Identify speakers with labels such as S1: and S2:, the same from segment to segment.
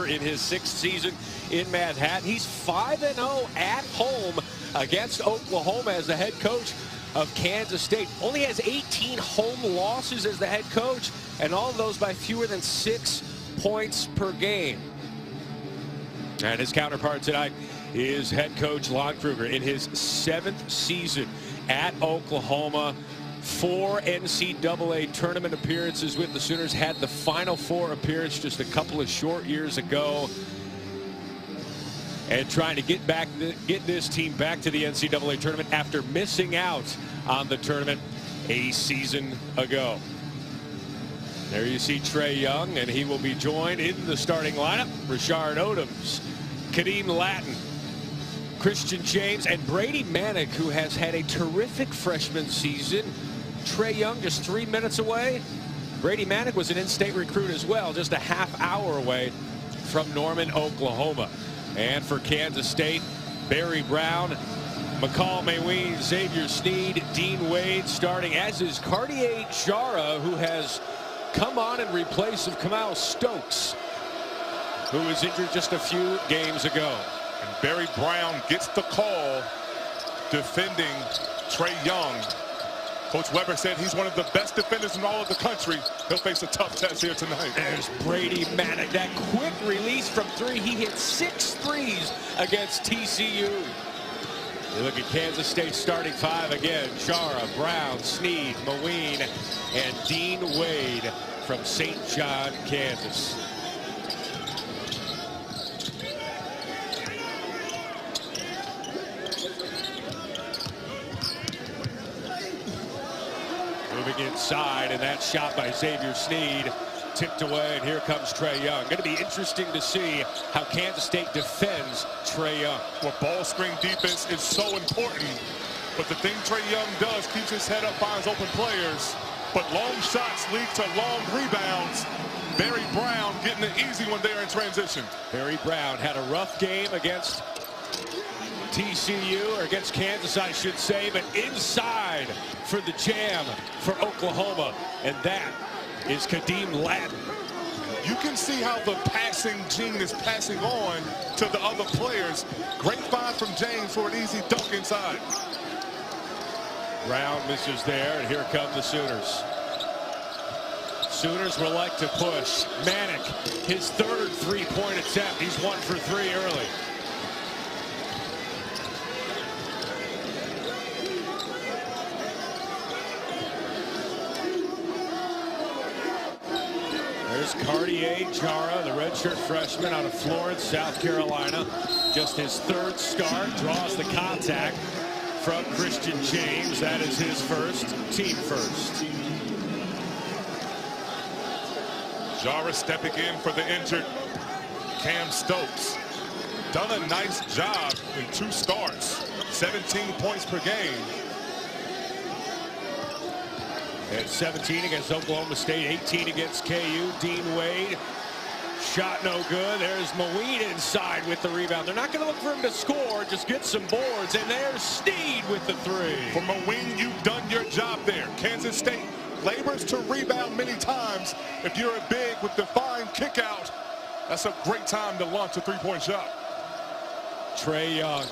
S1: in his 6th season in Manhattan. He's 5-0 at home against Oklahoma as the head coach of Kansas State. Only has 18 home losses as the head coach, and all of those by fewer than 6 points per game. And his counterpart tonight is head coach Lon Kruger in his 7th season at Oklahoma. 4 NCAA tournament appearances with the Sooners. Had the Final Four appearance just a couple of short years ago. And trying to get this team back to the NCAA tournament after missing out on the tournament a season ago. There you see Trae Young, and he will be joined in the starting lineup. Rashard Odoms, Kadeem Lattin, Christian James, and Brady Manick, who has had a terrific freshman season. Trae Young just 3 minutes away. Brady Manick was an in-state recruit as well, just a half-hour away from Norman, Oklahoma. And for Kansas State, Barry Brown, McCall Mayween, Xavier Sneed, Dean Wade starting, as is Cartier Jara, who has come on in replace of Kamau Stokes, who was injured just a few games ago.
S2: And Barry Brown gets the call defending Trae Young. Coach Weber said he's one of the best defenders in all of the country. He'll face a tough test here tonight.
S1: There's Brady Manick. That quick release from 3. He hit 6 threes against TCU. You look at Kansas State starting 5 again. Jara, Brown, Sneed, Maween, and Dean Wade from St. John, Kansas. Moving inside, and that shot by Xavier Sneed tipped away, and here comes Trae Young. Going to be interesting to see how Kansas State defends Trae Young.
S2: Well, ball screen defense is so important, but the thing Trae Young does, keeps his head up, finds open players, but long shots lead to long rebounds. Barry Brown getting the easy one there in transition.
S1: Barry Brown had a rough game against TCU, or against Kansas, I should say, but inside for the jam for Oklahoma, and that is Kadeem Lattin.
S2: You can see how the passing gene is passing on to the other players. Great find from James for an easy dunk inside.
S1: Brown misses there, and here come the Sooners. Sooners will like to push. Manick, his 3rd three-point attempt. He's 1 for 3 early. There's Cartier Jara, the redshirt freshman out of Florence, South Carolina. Just his 3rd start, draws the contact from Christian James. That is his first, team first.
S2: Jara stepping in for the injured Cam Stokes. Done a nice job in 2 starts, 17 points per game.
S1: At 17 against Oklahoma State, 18 against KU. Dean Wade, shot no good. There's Maween inside with the rebound. They're not going to look for him to score, just get some boards. And there's Sneed with the 3.
S2: For Maween, you've done your job there. Kansas State labors to rebound many times. If you're a big with defined kick out, that's a great time to launch a 3-point shot.
S1: Trae Young,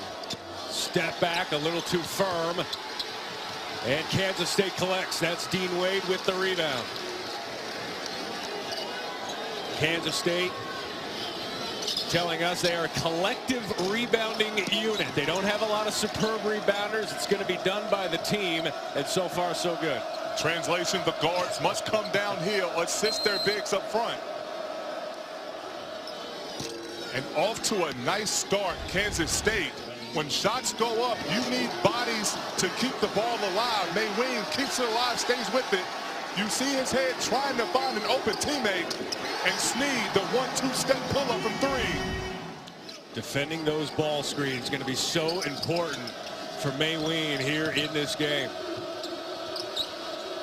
S1: step back a little too firm. And Kansas State collects. That's Dean Wade with the rebound. Kansas State telling us they are a collective rebounding unit. They don't have a lot of superb rebounders. It's going to be done by the team, and so far so good.
S2: Translation, the guards must come downhill, assist their bigs up front. And off to a nice start, Kansas State. When shots go up, you need bodies to keep the ball alive. Mayween keeps it alive, stays with it. You see his head trying to find an open teammate. And Sneed, the 1-2 step pull-up from 3.
S1: Defending those ball screens is going to be so important for Mayween here in this game.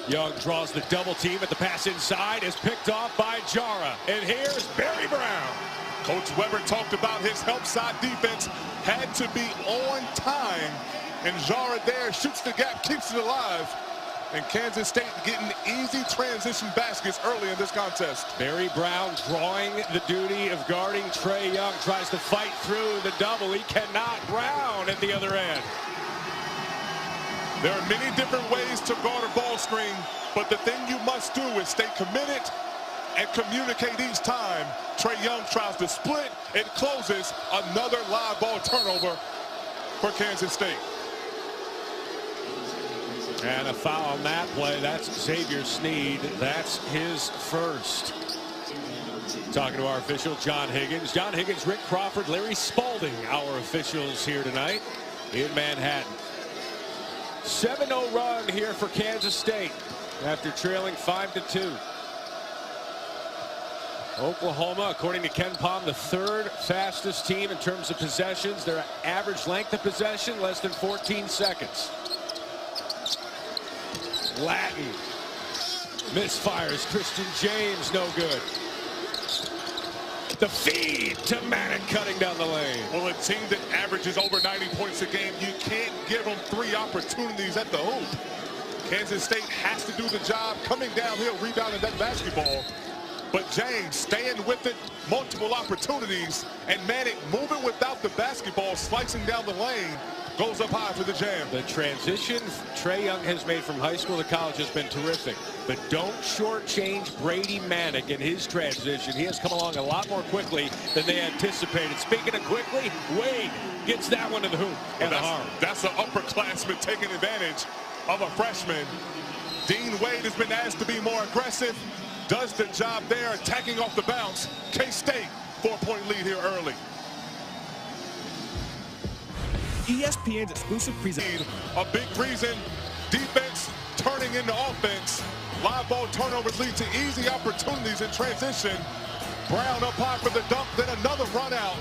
S1: Young draws the double team, but the pass inside is picked off by Jara. And here's Barry Brown.
S2: Coach Weber talked about his help side defense had to be on time, and Jara there shoots the gap, keeps it alive. And Kansas State getting easy transition baskets early in this contest.
S1: Barry Brown drawing the duty of guarding Trae Young. Tries to fight through the double. He cannot. Brown at the other end.
S2: There are many different ways to guard a ball screen, but the thing you must do is stay committed and communicate each time. Trae Young tries to split. It closes. Another live ball turnover for Kansas State.
S1: And a foul on that play. That's Xavier Sneed. That's his first. Talking to our official, John Higgins. John Higgins, Rick Crawford, Larry Spalding, our officials here tonight in Manhattan. 7-0 run here for Kansas State after trailing 5-2. Oklahoma, according to Ken Palm, the third fastest team in terms of possessions. Their average length of possession, less than 14 seconds. Latin misfires. Christian James, no good. The feed to Maddox, cutting down the lane.
S2: Well, a team that averages over 90 points a game, you can't give them 3 opportunities at the hoop. Kansas State has to do the job coming downhill, rebounding that basketball. But James staying with it, multiple opportunities, and Maddox moving without the basketball, slicing down the lane, goes up high for the jam.
S1: The transition Trae Young has made from high school to college has been terrific. But don't shortchange Brady Maddox in his transition. He has come along a lot more quickly than they anticipated. Speaking of quickly, Wade gets that one to the hoop and the arm.
S2: That's an upperclassman taking advantage of a freshman. Dean Wade has been asked to be more aggressive. Does the job there, attacking off the bounce. K-State, 4-point lead here early.
S3: ESPN's exclusive presentation.
S2: A big reason, defense turning into offense. Live ball turnovers lead to easy opportunities in transition. Brown up high for the dunk, then another run out.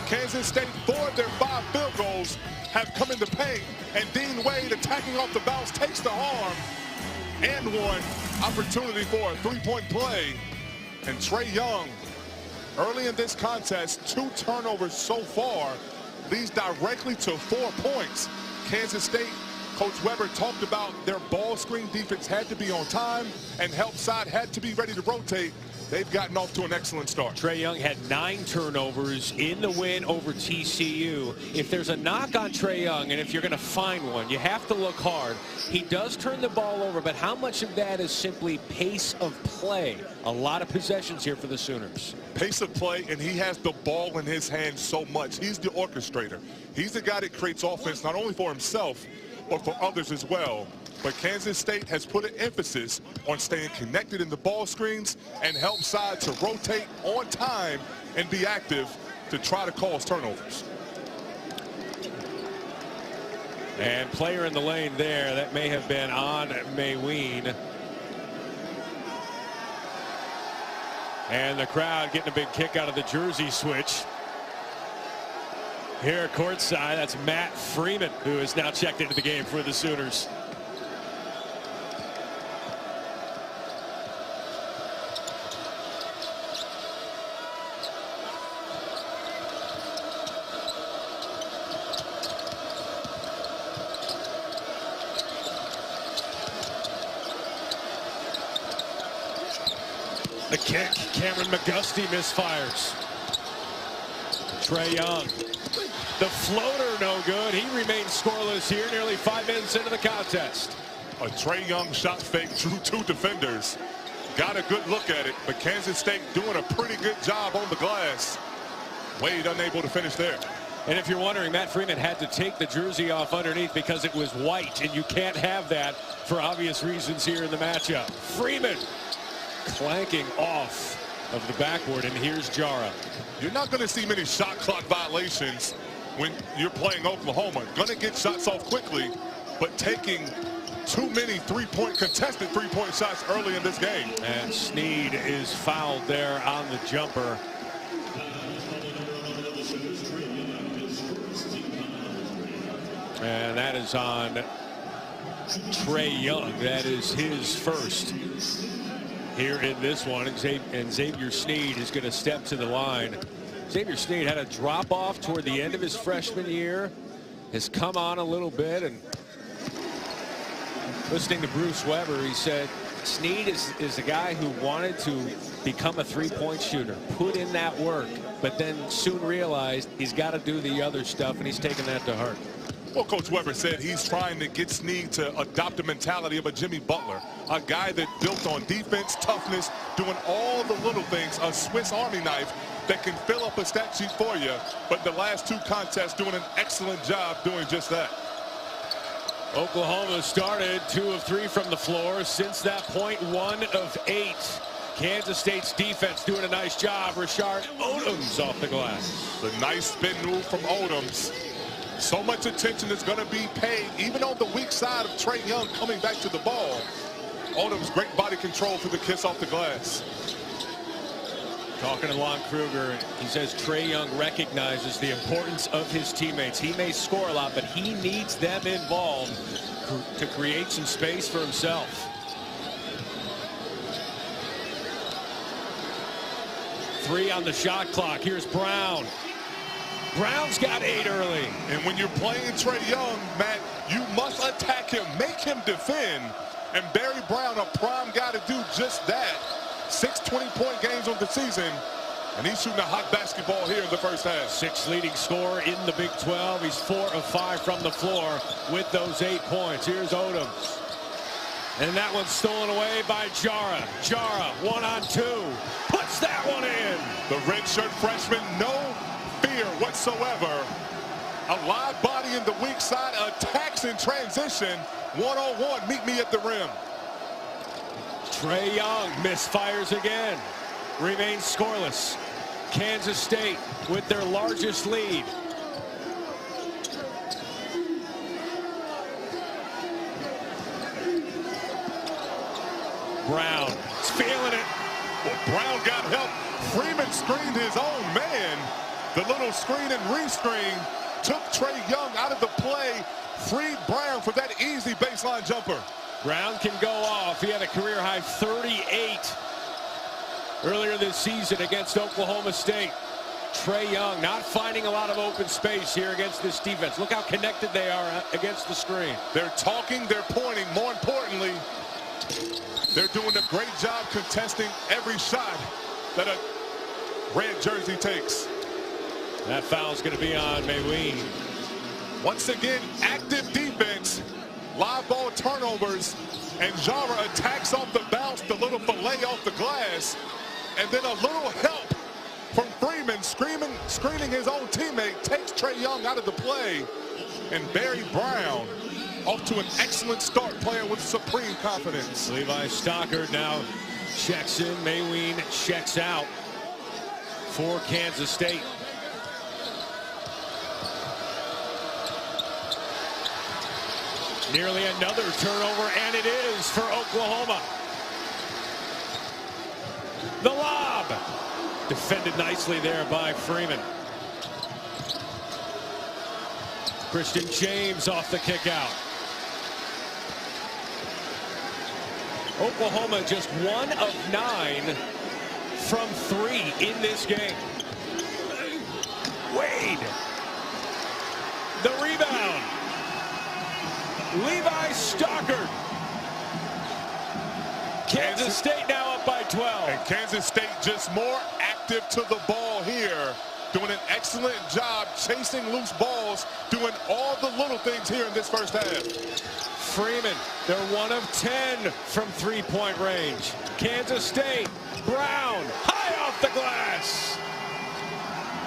S2: Kansas State, 4 of their 5 field goals have come in the paint, and Dean Wade attacking off the bounce takes the arm. And one opportunity for a 3-point play. And Trae Young, early in this contest, 2 turnovers so far, leads directly to 4 points. Kansas State, Coach Weber talked about their ball screen defense had to be on time, and help side had to be ready to rotate. They've gotten off to an excellent start.
S1: Trae Young had 9 turnovers in the win over TCU. If there's a knock on Trae Young, and if you're going to find one, you have to look hard. He does turn the ball over, but how much of that is simply pace of play? A lot of possessions here for the Sooners.
S2: Pace of play, and he has the ball in his hands so much. He's the orchestrator. He's the guy that creates offense not only for himself, but for others as well. But Kansas State has put an emphasis on staying connected in the ball screens and help side to rotate on time and be active to try to cause turnovers.
S1: And player in the lane there, that may have been on Mayween. And the crowd getting a big kick out of the jersey switch. Here courtside, that's Matt Freeman, who is now checked into the game for the Sooners. The kick, Cameron McGusty misfires. Trae Young. The floater, no good. He remains scoreless here, nearly 5 minutes into the contest.
S2: A Trae Young shot fake drew 2 defenders. Got a good look at it, but Kansas State doing a pretty good job on the glass. Wade unable to finish there.
S1: And if you're wondering, Matt Freeman had to take the jersey off underneath because it was white, and you can't have that for obvious reasons here in the matchup. Freeman clanking off of the backboard, and here's Jara.
S2: You're not going to see many shot clock violations when you're playing Oklahoma. Going to get shots off quickly, but taking too many contested three-point shots early in this game.
S1: And Sneed is fouled there on the jumper. And that is on Trae Young. That is his first here in this one. And Xavier Sneed is going to step to the line. Xavier Sneed had a drop off toward the end of his freshman year, has come on a little bit, and Listening to Bruce Weber, he said Snead is a guy who wanted to become a three-point shooter, put in that work, but then soon realized he's got to do the other stuff, and he's taken that to heart.
S2: Well, Coach Weber said he's trying to get Snead to adopt the mentality of a Jimmy Butler, a guy that built on defense, toughness, doing all the little things, a Swiss Army knife that can fill up a stat sheet for you, but the last two contests doing an excellent job doing just that.
S1: Oklahoma started 2 of 3 from the floor. Since that point, 1 of 8. Kansas State's defense doing a nice job. Rashard Odoms off the glass.
S2: The nice spin move from Odoms. So much attention is going to be paid, even on the weak side of Trae Young coming back to the ball. Odoms, great body control for the kiss off the glass.
S1: Talking to Lon Kruger, he says Trae Young recognizes the importance of his teammates. He may score a lot, but he needs them involved to create some space for himself. Three on the shot clock. Here's Brown. Brown's got 8 early.
S2: And when you're playing Trae Young, Matt, you must attack him, make him defend. And Barry Brown, a prime guy to do just that. 6 20-point games on the season, and he's shooting a hot basketball here in the first half.
S1: 6th leading scorer in the Big 12. He's 4 of 5 from the floor with those 8 points. Here's Odoms. And that one's stolen away by Jara. Jara, 1-on-2. Puts that one in.
S2: The redshirt freshman, no fear whatsoever. A live body in the weak side, attacks in transition. 1-on-1, meet me at the rim.
S1: Trae Young misfires again. Remains scoreless. Kansas State with their largest lead. Brown is feeling it.
S2: Well, Brown got help. Freeman screened his own man. The little screen and re-screen took Trae Young out of the play. Freed Brown for that easy baseline jumper.
S1: Brown can go off. He had a career-high 38 earlier this season against Oklahoma State. Trae Young not finding a lot of open space here against this defense. Look how connected they are against the screen.
S2: They're talking, they're pointing. More importantly, they're doing a great job contesting every shot that a red jersey takes.
S1: That foul's going to be on Mayween.
S2: Once again, active defense. Live ball turnovers, and Jara attacks off the bounce, the little fillet off the glass, and then a little help from Freeman screening his own teammate, takes Trae Young out of the play, and Barry Brown off to an excellent start, playing with supreme confidence.
S1: Levi Stockard now checks in. Mayween checks out for Kansas State. Nearly another turnover, and it is for Oklahoma. The lob. Defended nicely there by Freeman. Christian James off the kick out. Oklahoma just 1 of 9 from 3 in this game. Wade. The rebound. Levi Stockard. Kansas State now up by 12.
S2: And Kansas State just more active to the ball here. Doing an excellent job chasing loose balls, doing all the little things here in this first half.
S1: Freeman, they're 1 of 10 from 3-point range. Kansas State, Brown, high off the glass.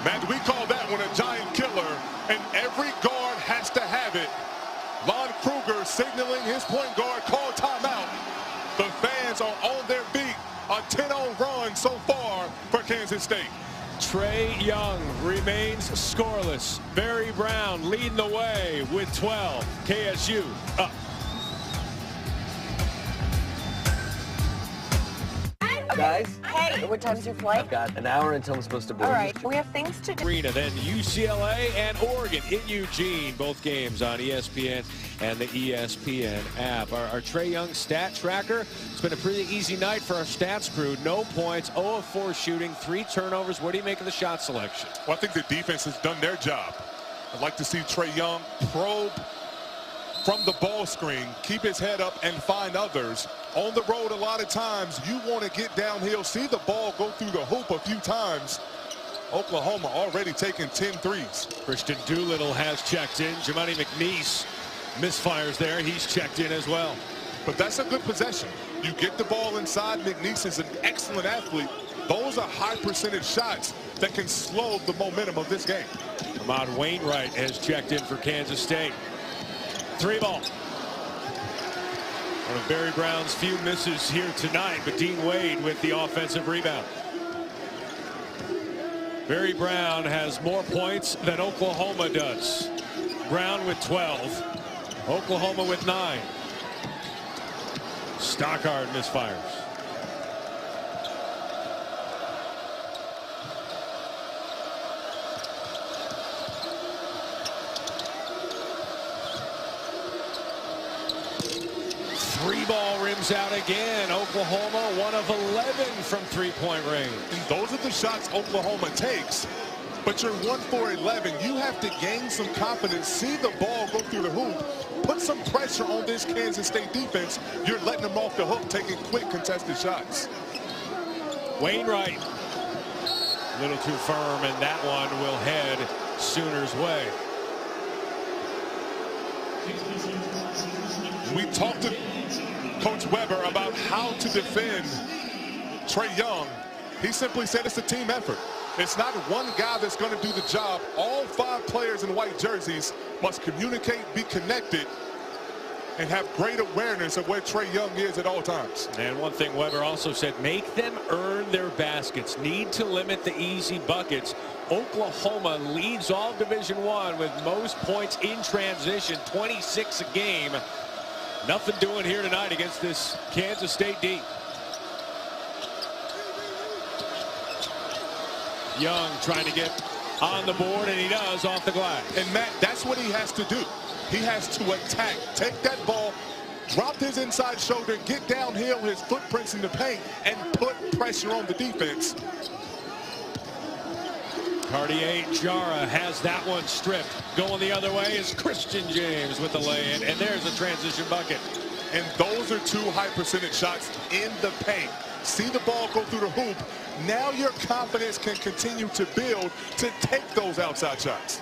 S2: Matt, we call that one a giant killer, and every guard has to have it. Lon Kruger signaling his point guard call timeout. The fans are on their feet. A 10-0 run so far for Kansas State.
S1: Trae Young remains scoreless. Barry Brown leading the way with 12. KSU up.
S4: Guys,
S5: Hey, what time's your flight?
S4: I've got an hour until I'm supposed to board.
S5: All right, we have things to do.
S1: Arena, then UCLA and Oregon in Eugene. Both games on ESPN and the ESPN app. Our Trae Young stat tracker. It's been a pretty easy night for our stats crew. No points, 0 of 4 shooting, 3 turnovers. What do you make of the shot selection?
S2: Well, I think the defense has done their job. I'd like to see Trae Young probe from the ball screen, keep his head up and find others. On the road, a lot of times you want to get downhill, see the ball go through the hoop a few times. Oklahoma already taking 10 threes.
S1: Christian Doolittle has checked in. Jimani McNeese misfires there. He's checked in as well.
S2: But that's a good possession. You get the ball inside. McNeese is an excellent athlete. Those are high percentage shots that can slow the momentum of this game.
S1: Ahmad Wainwright has checked in for Kansas State. 3-ball. One of Barry Brown's few misses here tonight, but Dean Wade with the offensive rebound. Barry Brown has more points than Oklahoma does. Brown with 12. Oklahoma with 9. Stockard misfires. Three-ball rims out again. Oklahoma 1 of 11 from three-point range.
S2: And those are the shots Oklahoma takes. But you're 1 for 11. You have to gain some confidence, see the ball go through the hoop, put some pressure on this Kansas State defense. You're letting them off the hook, taking quick contested shots.
S1: Wainwright, a little too firm, and that one will head Sooners' way.
S2: We talked to Coach Weber about how to defend Trae Young. He simply said it's a team effort. It's not one guy that's going to do the job. All 5 players in white jerseys must communicate, be connected, and have great awareness of where Trae Young is at all times.
S1: And one thing Weber also said, make them earn their baskets. Need to limit the easy buckets. Oklahoma leads all Division I with most points in transition, 26 a game. Nothing doing here tonight against this Kansas State D. Young trying to get on the board, and he does off the glass.
S2: And Matt, that's what he has to do. He has to attack, take that ball, drop his inside shoulder, get downhill, his footprints in the paint, and put pressure on the defense.
S1: Cartier-Jara has that one stripped. Going the other way is Christian James with the lay-in, and there's a transition bucket.
S2: And those are 2 high percentage shots in the paint. See the ball go through the hoop. Now your confidence can continue to build to take those outside shots.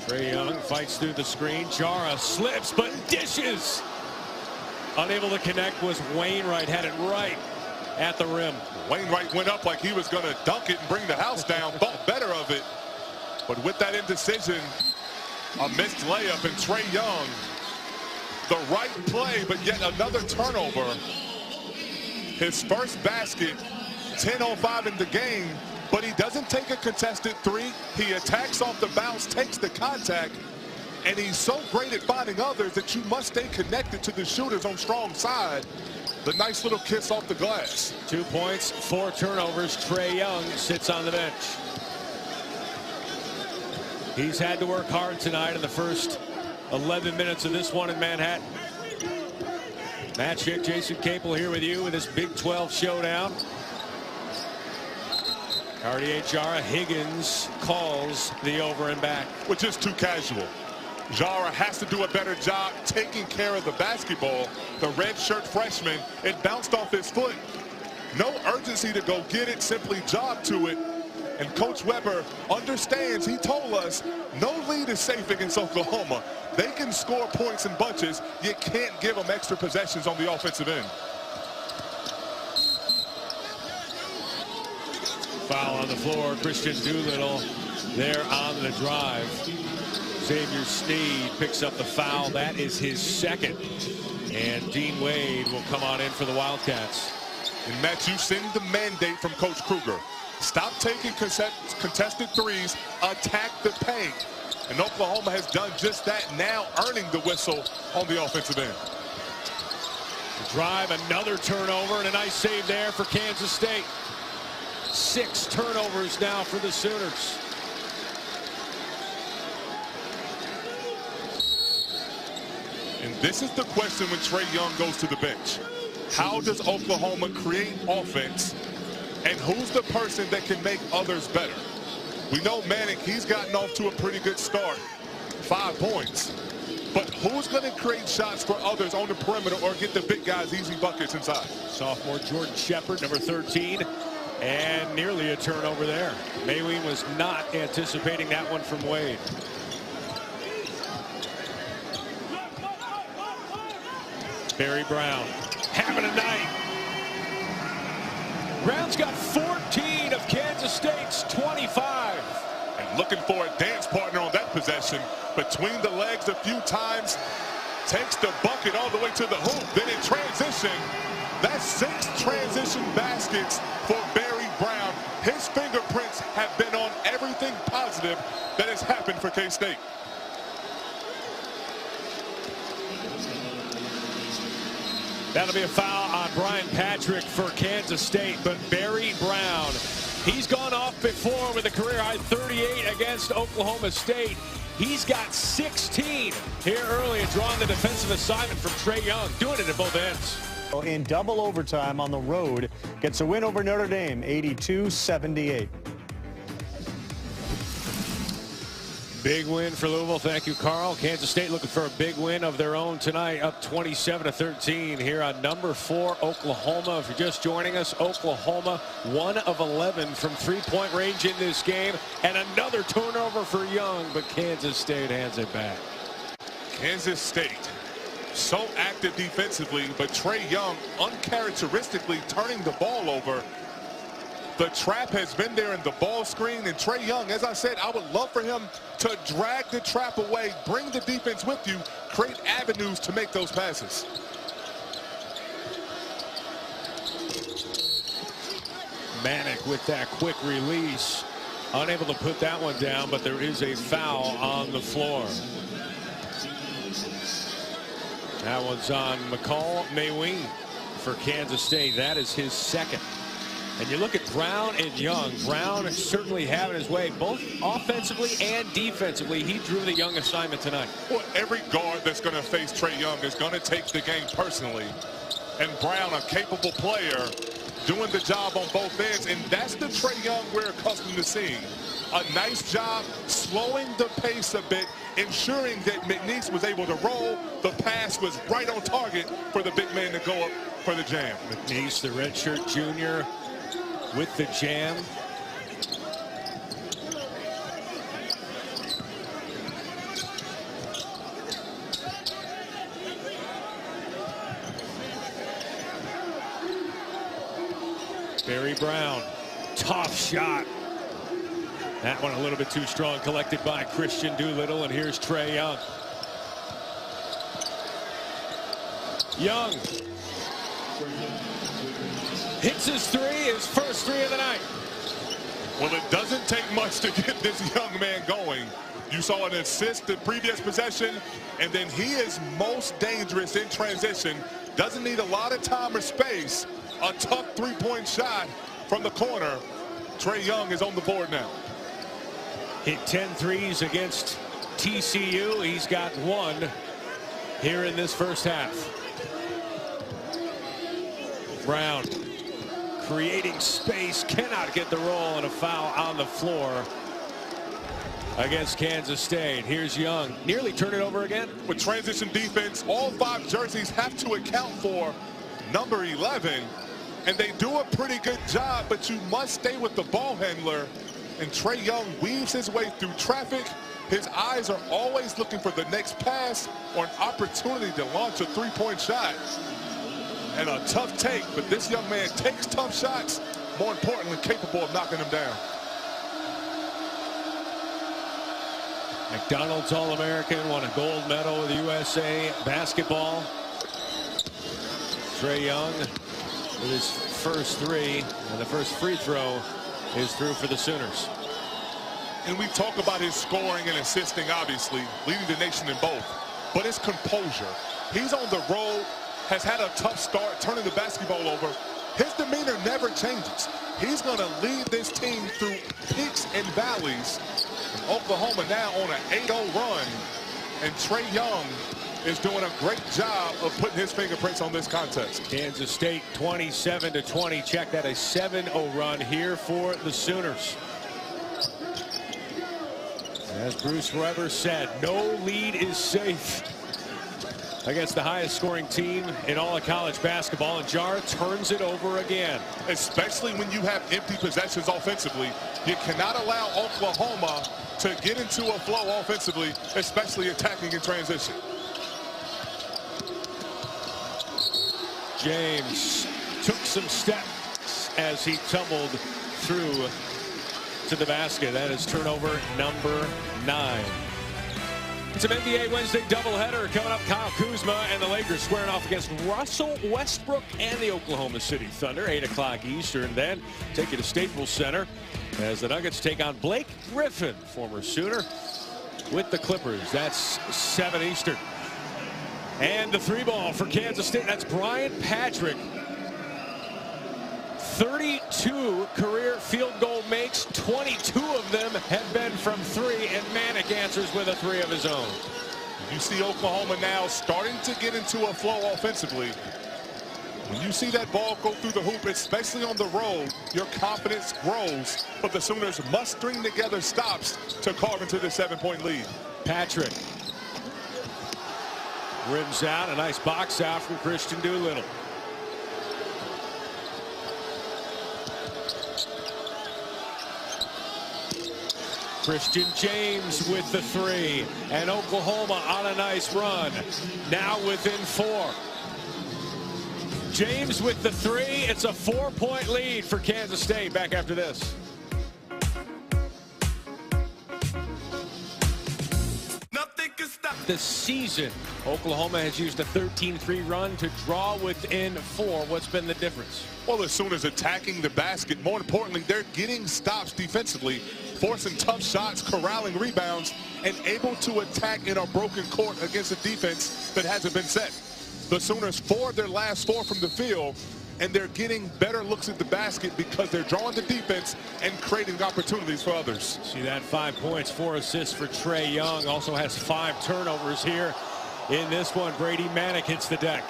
S1: Trae Young fights through the screen. Jara slips but dishes. Unable to connect was Wainwright. Had it right at the rim.
S2: Wainwright went up like he was going to dunk it and bring the house down. Thought better of it. But with that indecision, a missed layup, and Trae Young, the right play, but yet another turnover. His first basket, 10:05 in the game, but he doesn't take a contested 3. He attacks off the bounce, takes the contact, and he's so great at finding others that you must stay connected to the shooters on strong side. The nice little kiss off the glass.
S1: 2 points, 4 turnovers. Trae Young sits on the bench. He's had to work hard tonight in the first 11 minutes of this one in Manhattan. Matt Schick, Jason Capel here with you with this Big 12 showdown. Cartier-Jara, Higgins calls the over and back.
S2: Which is too casual. Jara has to do a better job taking care of the basketball. The redshirt freshman, it bounced off his foot. No urgency to go get it, simply jog to it. And Coach Weber understands, he told us, no lead is safe against Oklahoma. They can score points in bunches. You can't give them extra possessions on the offensive end.
S1: Foul on the floor. Christian Doolittle there on the drive. Xavier Sneed picks up the foul. That is his second. And Dean Wade will come on in for the Wildcats.
S2: And Matt, you've seen the mandate from Coach Kruger. Stop taking contested threes, attack the paint. And Oklahoma has done just that, now earning the whistle on the offensive end.
S1: The drive, another turnover, and a nice save there for Kansas State. 6 turnovers now for the Sooners.
S2: And this is the question when Trae Young goes to the bench. How does Oklahoma create offense And who's the person that can make others better? We know Manick, he's gotten off to a pretty good start. 5 points. But who's going to create shots for others on the perimeter or get the big guys easy buckets inside?
S1: Sophomore Jordan Shepard, number 13. And nearly a turnover there. Mayween was not anticipating that one from Wade. Barry Brown having a night. Brown's got 14 of Kansas State's 25.
S2: And looking for a dance partner on that possession. Between the legs a few times. Takes the bucket all the way to the hoop. Then in transition. That's 6 transition baskets for Barry Brown. His fingerprints have been on everything positive that has happened for K-State.
S1: That'll be a foul on Brian Patrick for Kansas State, but Barry Brown, he's gone off before with a career-high 38 against Oklahoma State. He's got 16 here early and drawing the defensive assignment from Trae Young, doing it at both ends.
S6: In double overtime on the road, gets a win over Notre Dame, 82-78.
S1: Big win for Louisville. Thank you, Carl. Kansas State looking for a big win of their own tonight, up 27-13 here on number 4, Oklahoma. If you're just joining us, Oklahoma 1 of 11 from three-point range in this game, and another turnover for Young, but Kansas State hands it back.
S2: Kansas State so active defensively, but Trae Young uncharacteristically turning the ball over. The trap has been there in the ball screen, and Trae Young, as I said, I would love for him to drag the trap away, bring the defense with you, create avenues to make those passes.
S1: Manick with that quick release, unable to put that one down, but there is a foul on the floor. That one's on McCall Mayween for Kansas State. That is his second. And you look at Brown and Young. Brown certainly having his way, both offensively and defensively. He drew the Young assignment tonight.
S2: Well, every guard that's going to face Trae Young is going to take the game personally. And Brown, a capable player, doing the job on both ends. And that's the Trae Young we're accustomed to seeing. A nice job slowing the pace a bit, ensuring that McNeese was able to roll. The pass was right on target for the big man to go up for the jam.
S1: McNeese, the redshirt junior, with the jam. Barry Brown, tough shot. That one a little bit too strong, collected by Christian Doolittle, and here's Trae Young. Young hits his three, his first three of the night.
S2: Well, it doesn't take much to get this young man going. You saw an assist the previous possession, and then he is most dangerous in transition. Doesn't need a lot of time or space. A tough three-point shot from the corner. Trae Young is on the board now.
S1: Hit 10 threes against TCU. He's got 1 here in this first half. Brown creating space, cannot get the roll, and a foul on the floor against Kansas State. Here's Young, nearly turn it over again.
S2: With transition defense, all 5 jerseys have to account for number 11, and they do a pretty good job, but you must stay with the ball handler. And Trae Young weaves his way through traffic. His eyes are always looking for the next pass or an opportunity to launch a three-point shot. And a tough take, but this young man takes tough shots, more importantly, capable of knocking them down.
S1: McDonald's All-American, won a gold medal with the USA basketball. Trae Young with his first 3, and the first free throw is through for the Sooners.
S2: And we talk about his scoring and assisting, obviously, leading the nation in both. But his composure. He's on the road, has had a tough start, turning the basketball over. His demeanor never changes. He's going to lead this team through peaks and valleys. Oklahoma now on an 8-0 run. And Trae Young is doing a great job of putting his fingerprints on this contest.
S1: Kansas State 27-20. Check that, a 7-0 run here for the Sooners. As Bruce Weber said, no lead is safe against the highest scoring team in all of college basketball, and Jara turns it over again.
S2: Especially when you have empty possessions offensively. You cannot allow Oklahoma to get into a flow offensively, especially attacking in transition.
S1: James took some steps as he tumbled through to the basket. That is turnover number 9. It's an NBA Wednesday doubleheader coming up. Kyle Kuzma and the Lakers squaring off against Russell Westbrook and the Oklahoma City Thunder. 8 o'clock Eastern. Then take you to Staples Center as the Nuggets take on Blake Griffin, former Sooner, with the Clippers. That's 7 Eastern. And the 3-ball for Kansas State. That's Brian Patrick. 32 career field goal makes. 22 of them have been from 3, and Manick answers with a 3 of his own.
S2: You see Oklahoma now starting to get into a flow offensively. When you see that ball go through the hoop, especially on the road, your confidence grows. But the Sooners must string together stops to carve into the 7-point lead.
S1: Patrick rims out, a nice box out from Christian Doolittle. Christian James with the 3, and Oklahoma on a nice run, now within 4. James with the 3. It's a 4-point lead for Kansas State. Back after this. This season, Oklahoma has used a 13-3 run to draw within 4. What's been the difference?
S2: Well, as soon as attacking the basket, more importantly, they're getting stops defensively, forcing tough shots, corralling rebounds, and able to attack in a broken court against a defense that hasn't been set. The Sooners 4 of their last 4 from the field, and they're getting better looks at the basket because they're drawing the defense and creating opportunities for others.
S1: See that, 5 points, 4 assists for Trey Young. Also has 5 turnovers here in this one. Brady Manick hits the deck.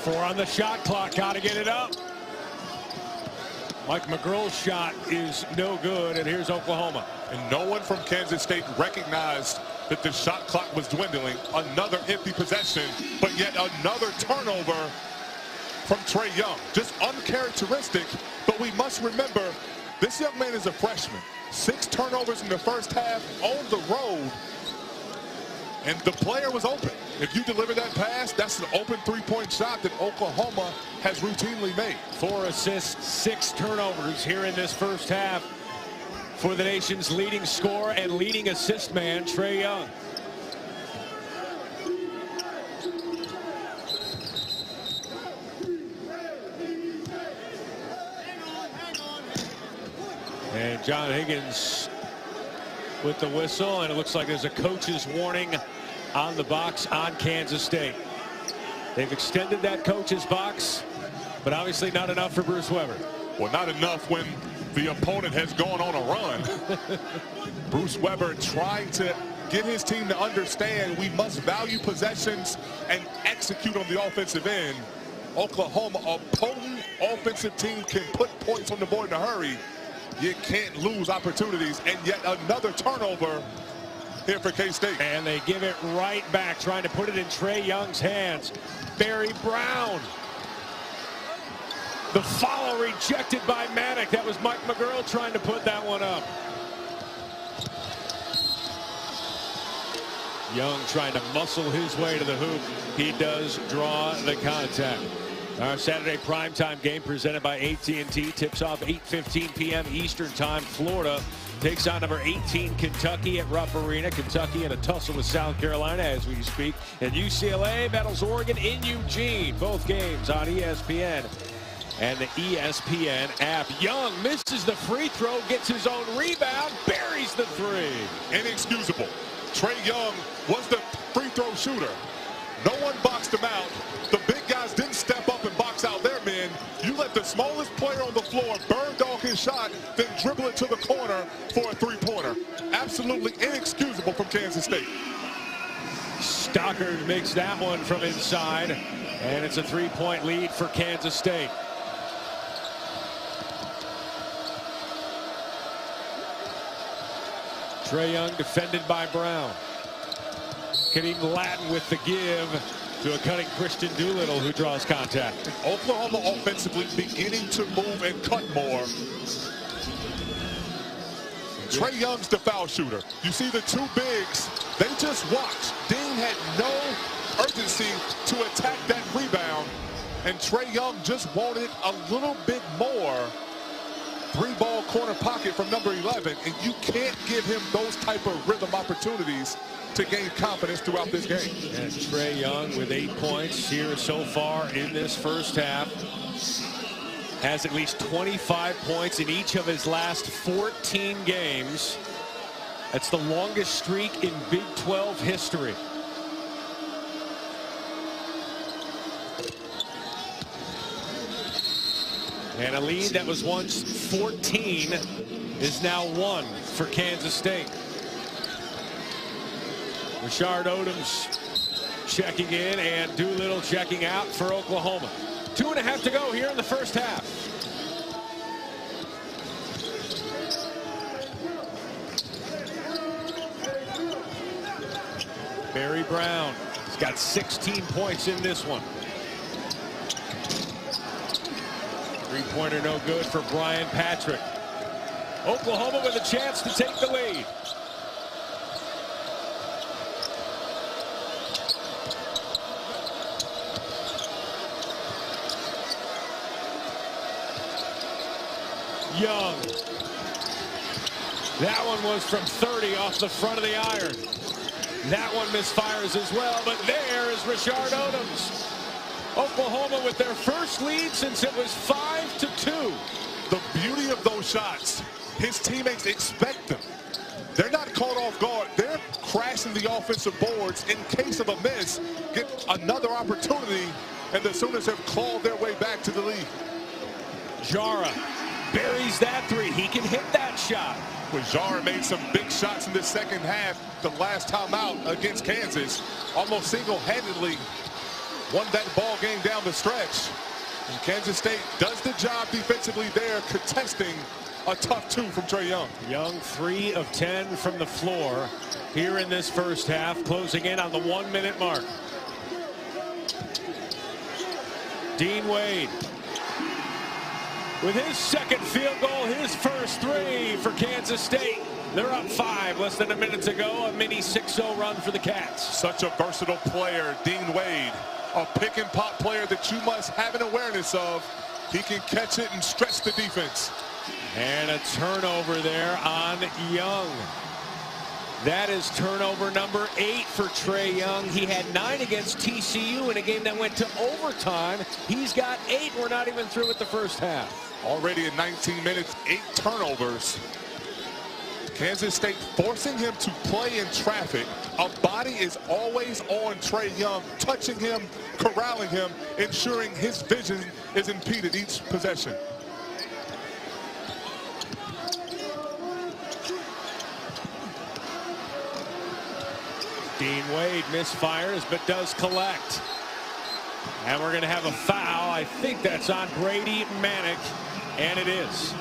S1: Four on the shot clock, got to get it up. Mike McGurl's shot is no good, and here's Oklahoma.
S2: And no one from Kansas State recognized that the shot clock was dwindling. Another empty possession, but yet another turnover from Trey Young. Just uncharacteristic, but we must remember this young man is a freshman. 6 turnovers in the first half on the road, and the player was open. If you deliver that pass, that's an open 3-point shot that Oklahoma has routinely made.
S1: 4 assists, 6 turnovers here in this first half for the nation's leading scorer and leading assist man, Trey Young. And John Higgins with the whistle, and it looks like there's a coach's warning on the box on Kansas State. They've extended that coach's box, but obviously not enough for Bruce Weber.
S2: Well, not enough when the opponent has gone on a run. Bruce Weber trying to get his team to understand we must value possessions and execute on the offensive end. Oklahoma, a potent offensive team, can put points on the board in a hurry. You can't lose opportunities, and yet another turnover here for K-State.
S1: And they give it right back, trying to put it in Trey Young's hands. Barry Brown. The follow rejected by Manick. That was Mike McGurl trying to put that one up. Young trying to muscle his way to the hoop. He does draw the contact. Our Saturday primetime game presented by AT&T tips off 8:15 p.m. Eastern Time. Florida takes on number 18 Kentucky at Rupp Arena. Kentucky in a tussle with South Carolina as we speak. And UCLA battles Oregon in Eugene. Both games on ESPN and the ESPN app. Young misses the free throw, gets his own rebound, buries the 3.
S2: Inexcusable. Trey Young was the free throw shooter. No one boxed him out. The big guys didn't step up and box out their men. You let the smallest player on the floor bird dog his shot, then dribble it to the corner for a three-pointer. Absolutely inexcusable from Kansas State.
S1: Stockard makes that one from inside, and it's a three-point lead for Kansas State. Trae Young defended by Brown. Kadeem Latin with the give to a cutting Christian Doolittle, who draws contact.
S2: Oklahoma offensively beginning to move and cut more. Trae Young's the foul shooter. You see the two bigs, they just watch. Dean had no urgency to attack that rebound, and Trae Young just wanted a little bit more. Three-ball corner pocket from number 11, and you can't give him those type of rhythm opportunities to gain confidence throughout this game.
S1: And Trae Young with 8 points here so far in this first half. Has at least 25 points in each of his last 14 games. That's the longest streak in Big 12 history. And a lead that was once 14 is now 1 for Kansas State. Rashard Odoms checking in and Doolittle checking out for Oklahoma. 2.5 to go here in the first half. Barry Brown has got 16 points in this one. Three-pointer no good for Brian Patrick. Oklahoma with a chance to take the lead. Young. That one was from 30 off the front of the iron. That one misfires as well, but there is Rashard Odoms. Oklahoma with their first lead since it was 5-2.
S2: The beauty of those shots, his teammates expect them. They're not caught off guard. They're crashing the offensive boards in case of a miss, get another opportunity, and the Sooners have clawed their way back to the lead.
S1: Jara buries that three. He can hit that shot.
S2: Well, Jara made some big shots in the second half the last time out against Kansas. Almost single-handedly won that ball game down the stretch. And Kansas State does the job defensively there, contesting a tough 2 from Trae Young.
S1: Young 3 of 10 from the floor here in this first half, closing in on the 1-minute mark. Dean Wade with his second field goal, his first 3 for Kansas State. They're up 5 less than a minute to go. A mini 6-0 run for the Cats.
S2: Such a versatile player, Dean Wade. A pick and pop player that you must have an awareness of. He can catch it and stretch the defense.
S1: And a turnover there on Young. That is turnover number 8 for Trae Young. He had 9 against TCU in a game that went to overtime. He's got 8. We're not even through with the first half.
S2: Already in 19 minutes, 8 turnovers. Kansas State forcing him to play in traffic. A body is always on Trae Young, touching him, corralling him, ensuring his vision is impeded each possession.
S1: Dean Wade misfires but does collect. And we're going to have a foul. I think that's on Brady Manick, and it is.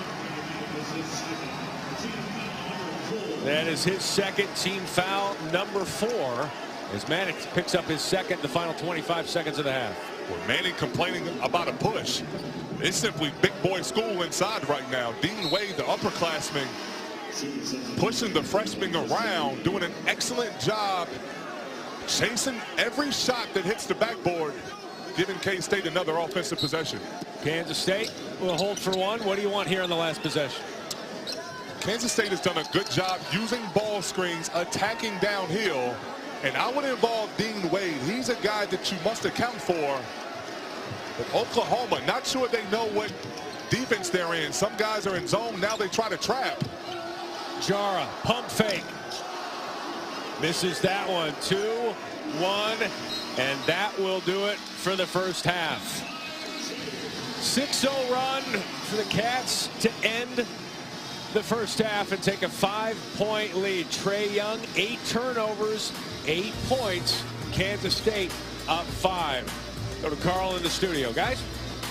S1: That is his second, team foul number 4, as Manick picks up his second, the final 25 seconds of the half.
S2: Well, Manning complaining about a push. It's simply big boy school inside right now. Dean Wade, the upperclassman, pushing the freshman around, doing an excellent job, chasing every shot that hits the backboard, giving K-State another offensive possession.
S1: Kansas State will hold for 1. What do you want here in the last possession?
S2: Kansas State has done a good job using ball screens, attacking downhill, and I would involve Dean Wade. He's a guy that you must account for. But Oklahoma, not sure they know what defense they're in. Some guys are in zone, now they try to trap.
S1: Jara, pump fake. Misses that one. 2-1, and that will do it for the first half. 6-0 run for the Cats to end the first half and take a 5-point lead. Trae Young, 8 turnovers, 8 points. Kansas State up 5. Go to Carl in the studio. Guys,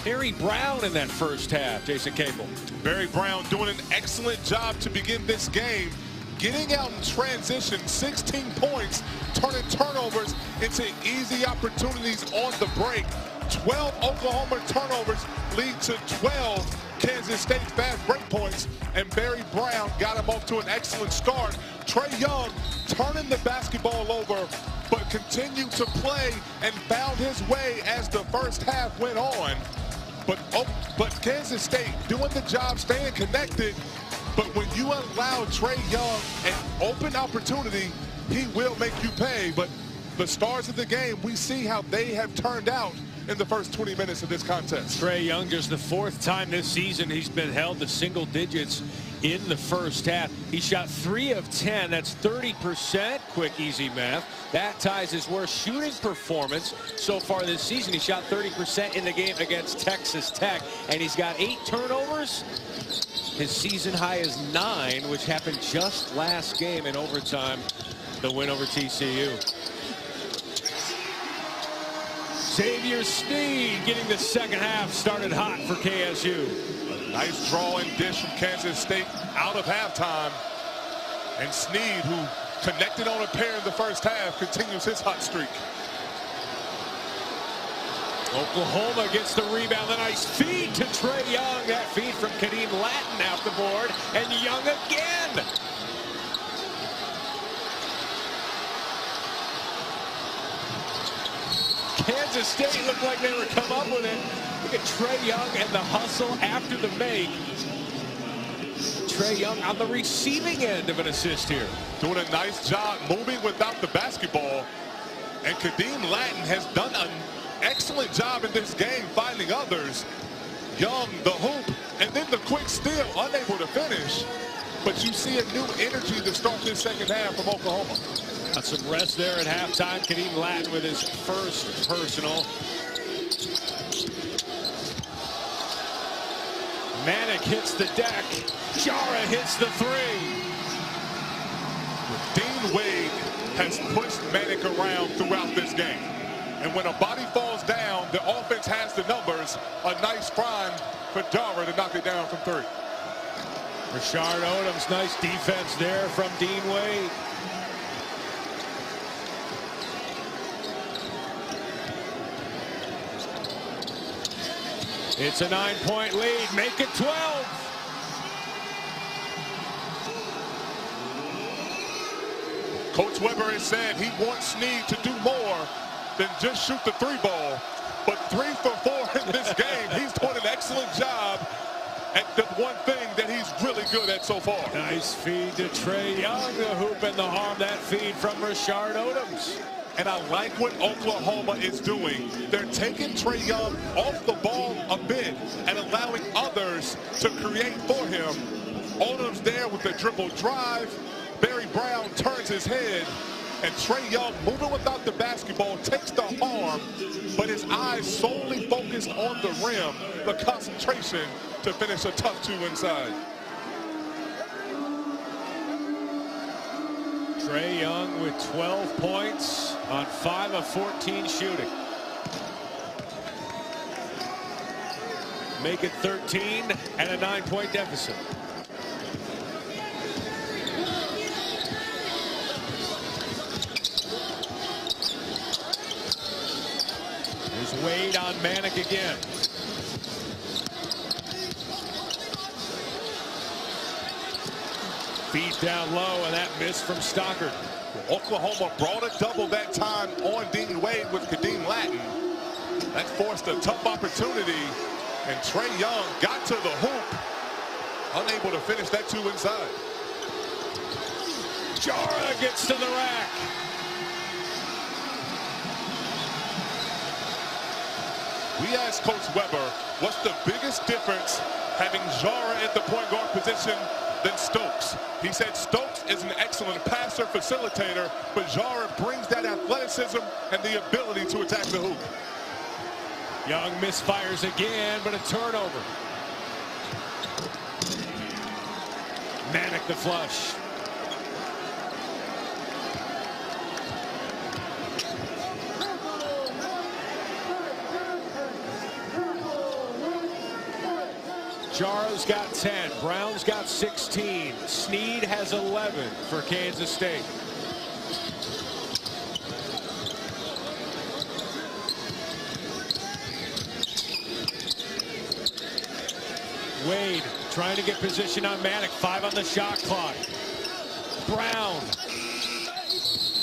S1: Barry Brown in that first half. Jason Cable.
S2: Barry Brown doing an excellent job to begin this game. Getting out in transition, 16 points, turning turnovers into easy opportunities on the break. 12 Oklahoma turnovers lead to 12 Kansas State fast break points, and Barry Brown got him off to an excellent start. Trae Young turning the basketball over, but continued to play and found his way as the first half went on. But Kansas State doing the job, staying connected. But when you allow Trae Young an open opportunity, he will make you pay. But the stars of the game, we see how they have turned out in the first 20 minutes of this contest.
S1: Trae Young, just the 4th time this season he's been held to single digits in the first half. He shot 3 of 10. That's 30%. Quick, easy math. That ties his worst shooting performance so far this season. He shot 30% in the game against Texas Tech, and he's got 8 turnovers. His season high is 9, which happened just last game in overtime, the win over TCU. Xavier Sneed getting the second half started hot for KSU.
S2: A nice draw and dish from Kansas State out of halftime. And Sneed, who connected on a pair in the first half, continues his hot streak.
S1: Oklahoma gets the rebound. A nice feed to Trae Young. That feed from Kadeem Latin out the board. And Young again. Kansas State looked like they were come up with it. Look at Trae Young and the hustle after the make. Trae Young on the receiving end of an assist here.
S2: Doing a nice job moving without the basketball. And Kadeem Latin has done an excellent job in this game finding others. Young, the hoop, and then the quick steal, unable to finish. But you see a new energy to start this second half from Oklahoma.
S1: Got some rest there at halftime. Kadeem Latin with his first personal. Manick hits the deck. Jara hits the 3.
S2: Dean Wade has pushed Manick around throughout this game. And when a body falls down, the offense has the numbers. A nice find for Jara to knock it down from 3.
S1: Rashard Odoms, nice defense there from Dean Wade. It's a 9-point lead. Make it 12.
S2: Coach Weber has said he wants Sneed to do more than just shoot the 3 ball. But 3 for 4 in this game. He's doing an excellent job at the one thing that he's really good at so far.
S1: Nice feed to Trae Young. The hoop and the arm. That feed from Rashard Odoms.
S2: And I like what Oklahoma is doing. They're taking Trae Young off the ball a bit and allowing others to create for him. Odoms there with the dribble drive. Barry Brown turns his head. And Trae Young, moving without the basketball, takes the arm, but his eyes solely focused on the rim. The concentration to finish a tough 2 inside.
S1: Trae Young with 12 points on 5 of 14 shooting. Make it 13 and a 9-point deficit. There's Wade on Manick again. Feed down low, and that miss from Stockard.
S2: Oklahoma brought a double that time on Dean Wade with Kadeem Latin. That forced a tough opportunity, and Trae Young got to the hoop, unable to finish that 2 inside.
S1: Jara gets to the rack.
S2: We asked Coach Weber, what's the biggest difference having Jara at the point guard position than Stokes. He said Stokes is an excellent passer, facilitator, but Jara brings that athleticism and the ability to attack the hoop.
S1: Young misfires again, but a turnover. Manic the flush. Jara's got 10. Brown's got 16. Sneed has 11 for Kansas State. Wade trying to get position on Manic. 5 on the shot clock. Brown.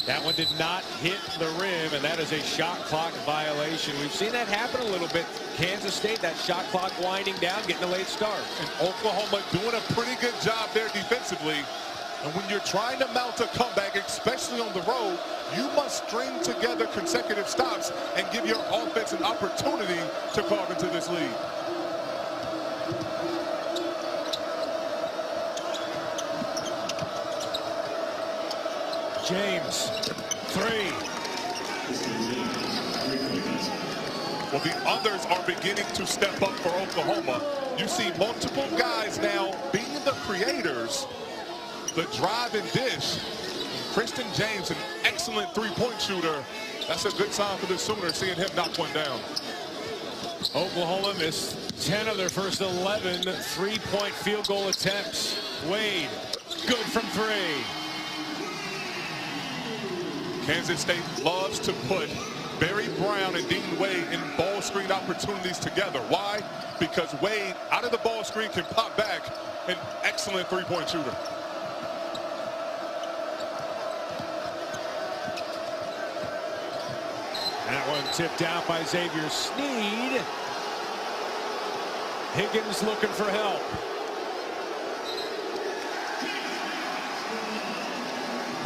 S1: That one did not hit the rim, and that is a shot clock violation. We've seen that happen a little bit. Kansas State, that shot clock winding down, getting a late start.
S2: And Oklahoma doing a pretty good job there defensively. And when you're trying to mount a comeback, especially on the road, you must string together consecutive stops and give your offense an opportunity to carve into this lead.
S1: James, 3.
S2: Well, the others are beginning to step up for Oklahoma. You see multiple guys now being the creators, the drive and dish. Kristen James, an excellent three-point shooter. That's a good sign for the Sooners, seeing him knock one down.
S1: Oklahoma missed 10 of their first 11 three-point field goal attempts. Wade, good from 3.
S2: Kansas State loves to put Barry Brown and Dean Wade in ball screen opportunities together. Why? Because Wade, out of the ball screen, can pop back. An excellent three-point shooter.
S1: That one tipped out by Xavier Sneed. Higgins looking for help.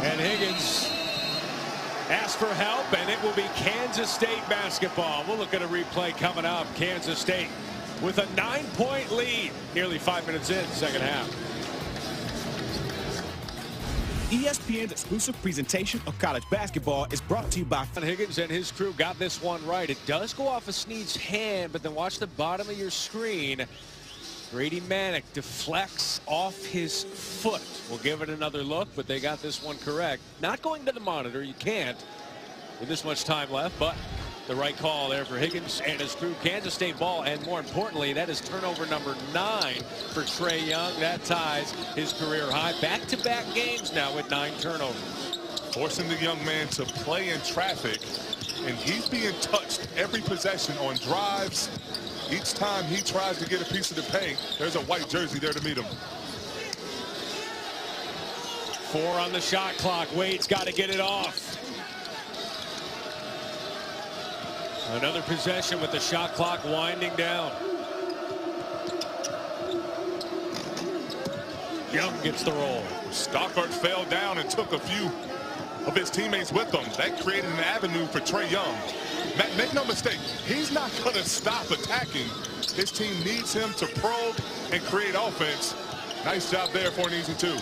S1: And Higgins asked for help, and it will be Kansas State basketball. We'll look at a replay coming up. Kansas State with a 9-point lead. Nearly 5 minutes in, second half.
S3: ESPN's exclusive presentation of college basketball is brought to you by
S1: Higgins and his crew got this one right. It does go off of Sneed's hand, but then watch the bottom of your screen. Grady Manick deflects off his foot. We'll give it another look, but they got this one correct. Not going to the monitor. You can't with this much time left, but the right call there for Higgins and his crew. Kansas State ball, and more importantly, that is turnover number 9 for Trae Young. That ties his career high. Back-to-back games now with 9 turnovers.
S2: Forcing the young man to play in traffic, and he's being touched every possession on drives. Each time he tries to get a piece of the paint, there's a white jersey there to meet him.
S1: 4 on the shot clock. Wade's got to get it off. Another possession with the shot clock winding down. Young gets the roll.
S2: Stockard fell down and took a few of his teammates with him. That created an avenue for Trae Young. Make no mistake, he's not going to stop attacking. His team needs him to probe and create offense. Nice job there for an easy 2.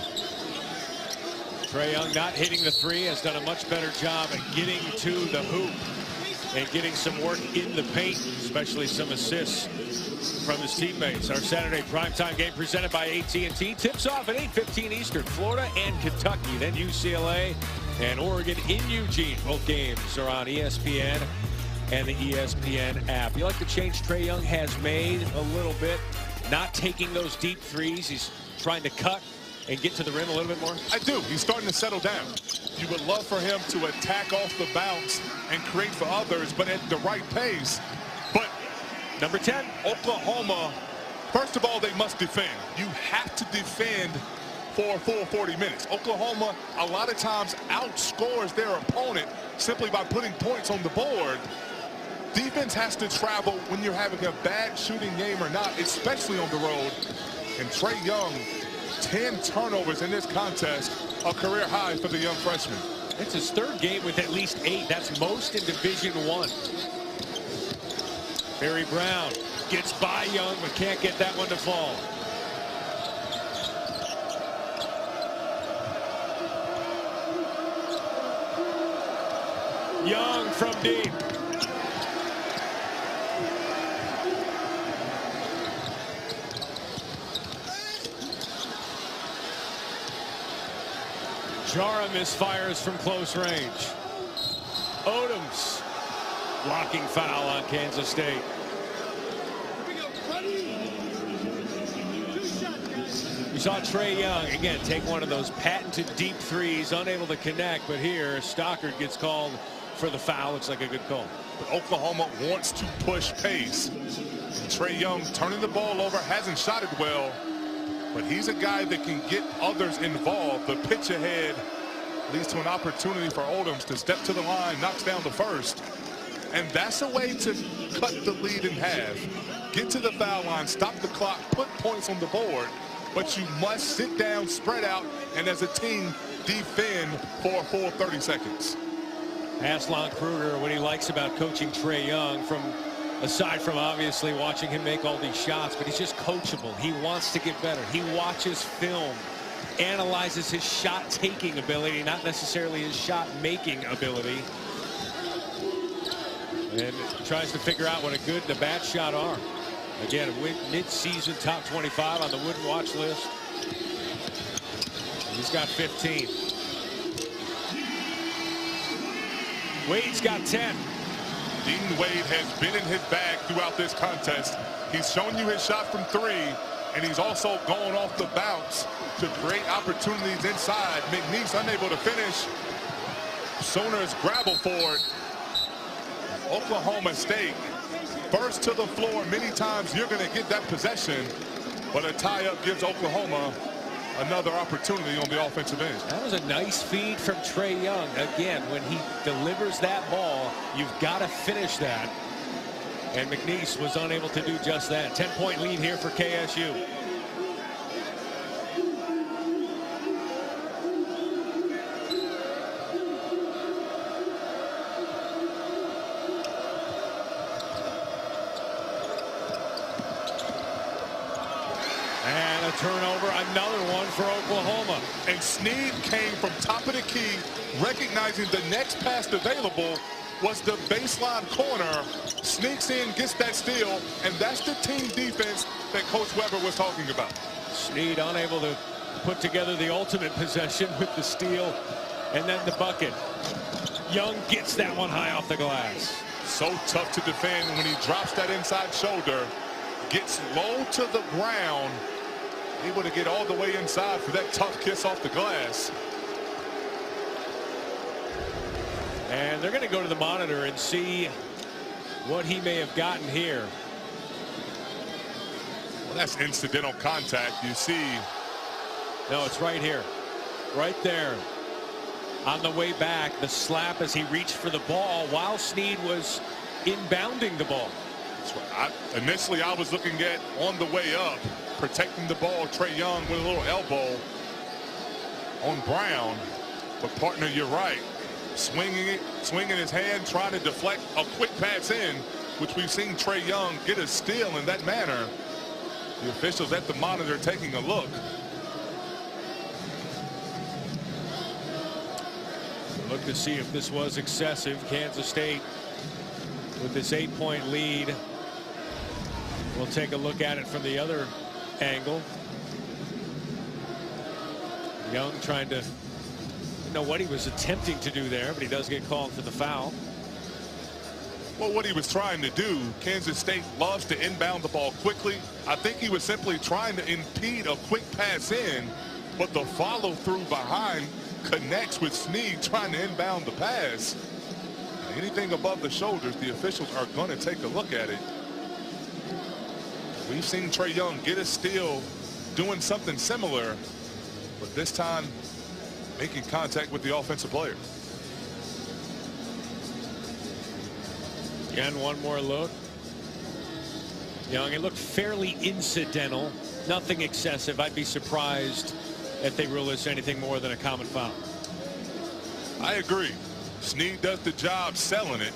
S1: Trae Young not hitting the 3, has done a much better job at getting to the hoop and getting some work in the paint, especially some assists from his teammates. Our Saturday primetime game presented by AT&T tips off at 8:15 Eastern. Florida and Kentucky, then UCLA and Oregon in Eugene. Both games are on ESPN and the ESPN app. You like the change Trae Young has made a little bit, not taking those deep threes. He's trying to cut and get to the rim a little bit more.
S2: I do. He's starting to settle down. You would love for him to attack off the bounce and create for others, but at the right pace. But
S1: number 10,
S2: Oklahoma, first of all, they must defend. You have to defend for a full 40 minutes. Oklahoma a lot of times outscores their opponent simply by putting points on the board. Defense has to travel when you're having a bad shooting game or not, especially on the road. And Trae Young, 10 turnovers in this contest, a career high for the young freshman.
S1: It's his 3rd game with at least 8. That's most in Division I. Barry Brown gets by Young, but can't get that one to fall. Young from deep. Jara misfires from close range. Odoms blocking foul on Kansas State. We saw Trae Young again take one of those patented deep threes, unable to connect, but here Stockard gets called for the foul. Looks like a good call.
S2: But Oklahoma wants to push pace. Trae Young turning the ball over, hasn't shot it well, but he's a guy that can get others involved. The pitch ahead leads to an opportunity for Odoms to step to the line, knocks down the first. And that's a way to cut the lead in half. Get to the foul line, stop the clock, put points on the board. But you must sit down, spread out, and as a team, defend for a full 30 seconds.
S1: Aslan Kruger, what he likes about coaching Trae Young, aside from obviously watching him make all these shots, but he's just coachable. He wants to get better. He watches film, analyzes his shot-taking ability, not necessarily his shot-making ability, and tries to figure out what a good and a bad shot are. Again, mid-season top 25 on the Wooden Watch list. He's got 15. Wade's got 10.
S2: Dean Wade has been in his bag throughout this contest. He's shown you his shot from three, and he's also going off the bounce to create opportunities inside. McNeese unable to finish. Sooners grapple for it. Oklahoma State first to the floor. Many times you're going to get that possession, but a tie-up gives Oklahoma another opportunity on the offensive end.
S1: That was a nice feed from Trae Young. Again, when he delivers that ball, you've got to finish that. And McNeese was unable to do just that. 10-point lead here for KSU. And a turnover, another one for Oklahoma.
S2: And Snead came from top of the key, recognizing the next pass available was the baseline corner. Sneaks in, gets that steal, and that's the team defense that Coach Weber was talking about.
S1: Snead unable to put together the ultimate possession with the steal and then the bucket. Young gets that one high off the glass.
S2: So tough to defend when he drops that inside shoulder, gets low to the ground, able to get all the way inside for that tough kiss off the glass.
S1: And they're going to go to the monitor and see what he may have gotten here.
S2: Well, that's incidental contact. You see.
S1: No, it's right here. Right there. On the way back, the slap as he reached for the ball while Snead was inbounding the ball.
S2: That's right. Initially, I was looking at on the way up, protecting the ball, Trae Young with a little elbow on Brown. But partner, you're right. Swinging his hand, trying to deflect a quick pass in, which we've seen Trae Young get a steal in that manner. The officials at the monitor taking a look.
S1: Look to see if this was excessive. Kansas State with this 8-point lead. We'll take a look at it from the other angle. Young trying to know what he was attempting to do there, but he does get called for the foul.
S2: Well, what he was trying to do, Kansas State loves to inbound the ball quickly. I think he was simply trying to impede a quick pass in, but the follow through behind connects with Snead trying to inbound the pass. Anything above the shoulders, the officials are going to take a look at it. We've seen Trae Young get a steal doing something similar, but this time making contact with the offensive player.
S1: Again, one more look. Young, it looked fairly incidental, nothing excessive. I'd be surprised if they rule this anything more than a common foul.
S2: I agree. Snead does the job selling it,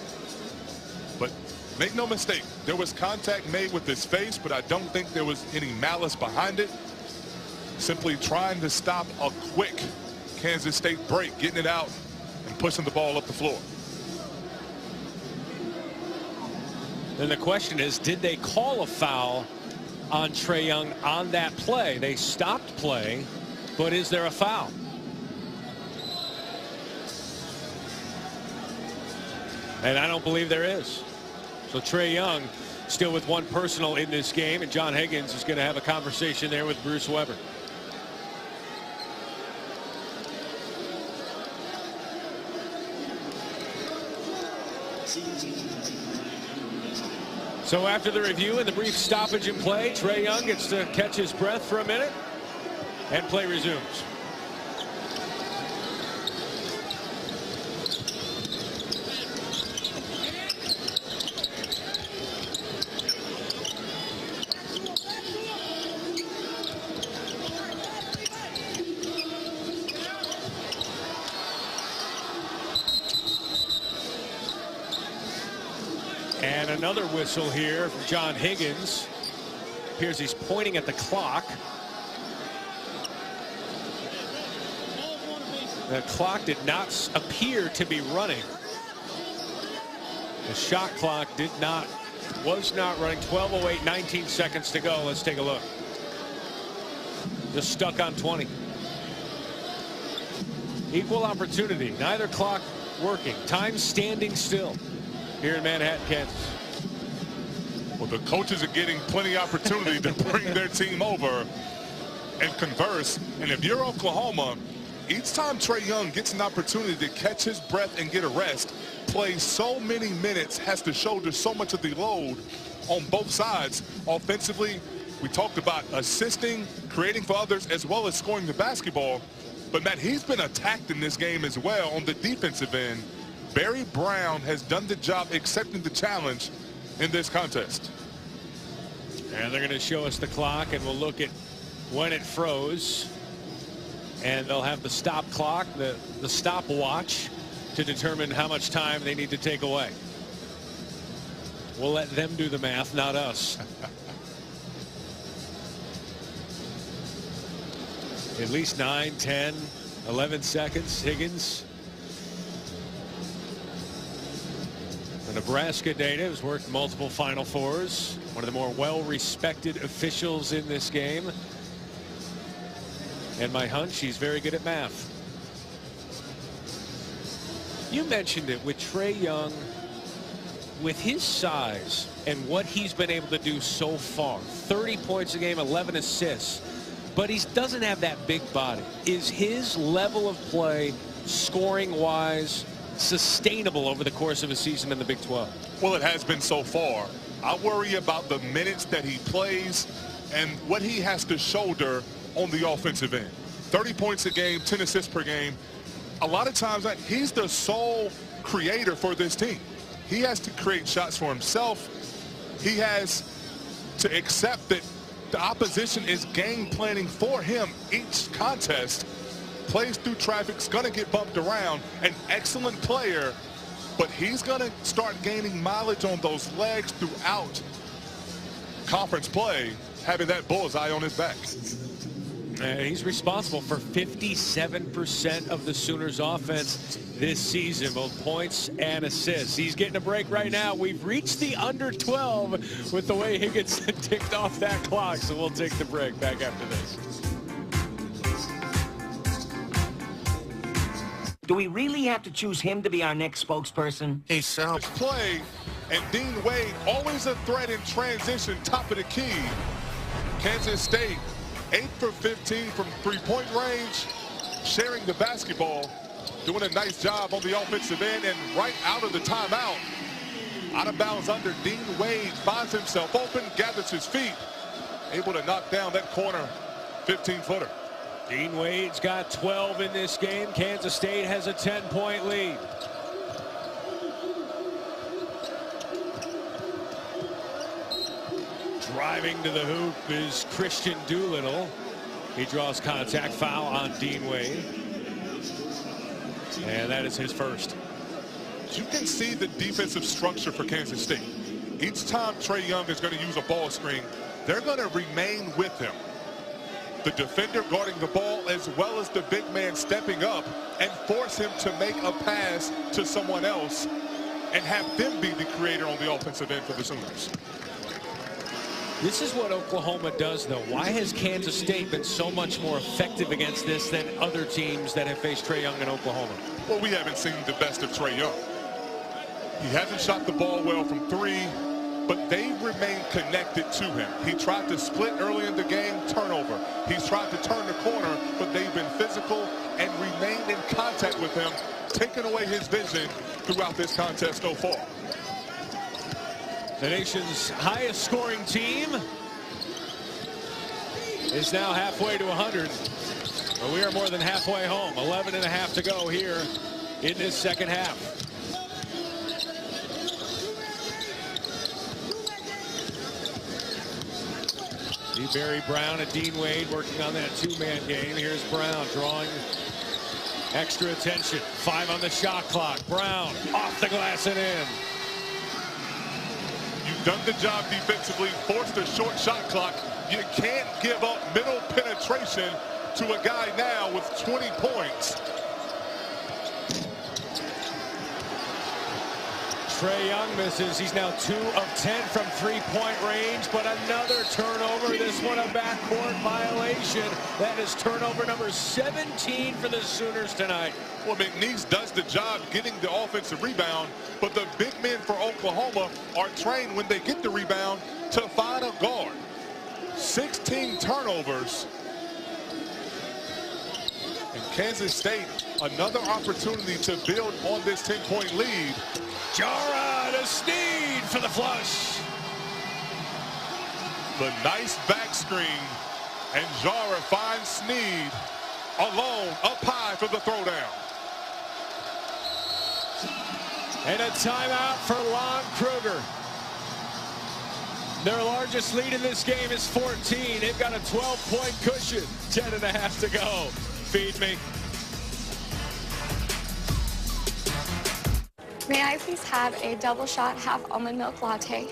S2: but make no mistake, there was contact made with his face, but I don't think there was any malice behind it. Simply trying to stop a quick Kansas State break, getting it out and pushing the ball up the floor.
S1: Then the question is, did they call a foul on Trae Young on that play? They stopped play, but is there a foul? And I don't believe there is. So Trae Young still with one personal in this game, and John Higgins is going to have a conversation there with Bruce Weber. So after the review and the brief stoppage in play, Trae Young gets to catch his breath for a minute, and play resumes. And another whistle here from John Higgins. Appears he's pointing at the clock. The clock did not appear to be running. The shot clock was not running. 12:08, 19 seconds to go. Let's take a look. Just stuck on 20. Equal opportunity. Neither clock working. Time standing still here in Manhattan, Kansas.
S2: Well, the coaches are getting plenty of opportunity to bring their team over and converse. And if you're Oklahoma, each time Trae Young gets an opportunity to catch his breath and get a rest, plays so many minutes, has to shoulder so much of the load on both sides. Offensively, we talked about assisting, creating for others, as well as scoring the basketball. But, Matt, he's been attacked in this game as well on the defensive end. Barry Brown has done the job accepting the challenge in this contest.
S1: And they're going to show us the clock, and we'll look at when it froze. And they'll have the stop clock, the stopwatch, to determine how much time they need to take away. We'll let them do the math, not us. At least 9, 10, 11 seconds. Higgins. The Nebraska native has worked multiple Final Fours. One of the more well-respected officials in this game. And my hunch, he's very good at math. You mentioned it with Trae Young, with his size and what he's been able to do so far. 30 points a game, 11 assists. But he doesn't have that big body. Is his level of play, scoring-wise, sustainable over the course of a season in the Big 12?
S2: Well, it has been so far. I worry about the minutes that he plays and what he has to shoulder on the offensive end. 30 points a game, 10 assists per game. A lot of times he's the sole creator for this team. He has to create shots for himself. He has to accept that the opposition is game planning for him each contest. Plays through traffic's going to get bumped around. An excellent player, but he's going to start gaining mileage on those legs throughout conference play, having that bullseye on his back.
S1: And he's responsible for 57% of the Sooners offense this season, both points and assists. He's getting a break right now. We've reached the under 12 with the way Higgins ticked off that clock. So we'll take the break. Back after this.
S7: Do we really have to choose him to be our next spokesperson?
S2: Hey, Sal. Play, and Dean Wade, always a threat in transition, top of the key. Kansas State, 8 for 15 from three-point range, sharing the basketball, doing a nice job on the offensive end, and right out of the timeout, out of bounds under, Dean Wade finds himself open, gathers his feet, able to knock down that corner 15-footer.
S1: Dean Wade's got 12 in this game. Kansas State has a 10-point lead. Driving to the hoop is Christian Doolittle. He draws contact, foul on Dean Wade. And that is his first.
S2: You can see the defensive structure for Kansas State. Each time Trae Young is going to use a ball screen, they're going to remain with him. The defender guarding the ball, as well as the big man stepping up and force him to make a pass to someone else. and have them be the creator on the offensive end for the Sooners.
S1: This is what Oklahoma does, though. Why has Kansas State been so much more effective against this than other teams that have faced Trae Young in Oklahoma?
S2: Well, we haven't seen the best of Trae Young. He hasn't shot the ball well from three, but they remain connected to him. He tried to split early in the game, turnover. He's tried to turn the corner, but they've been physical and remained in contact with him, taking away his vision throughout this contest so far.
S1: The nation's highest scoring team is now halfway to 100. But we are more than halfway home. 11 and a half to go here in this second half. Barry Brown and Dean Wade working on that two-man game. Here's Brown drawing extra attention. 5 on the shot clock. Brown off the glass and in.
S2: You've done the job defensively, forced a short shot clock. You can't give up middle penetration to a guy now with 20 points.
S1: Trae Young misses. He's now 2 of 10 from three-point range, but another turnover. This one a backcourt violation. That is turnover number 17 for the Sooners tonight.
S2: Well, McNeese does the job getting the offensive rebound, but the big men for Oklahoma are trained when they get the rebound to find a guard. 16 turnovers. And Kansas State, another opportunity to build on this 10-point lead.
S1: Jara to Sneed for the flush.
S2: The nice back screen, and Jara finds Sneed alone up high for the throwdown.
S1: And a timeout for Lon Kruger. Their largest lead in this game is 14. They've got a 12-point cushion. 10 and a half to go. Feed me.
S8: May I please have a double shot half almond milk latte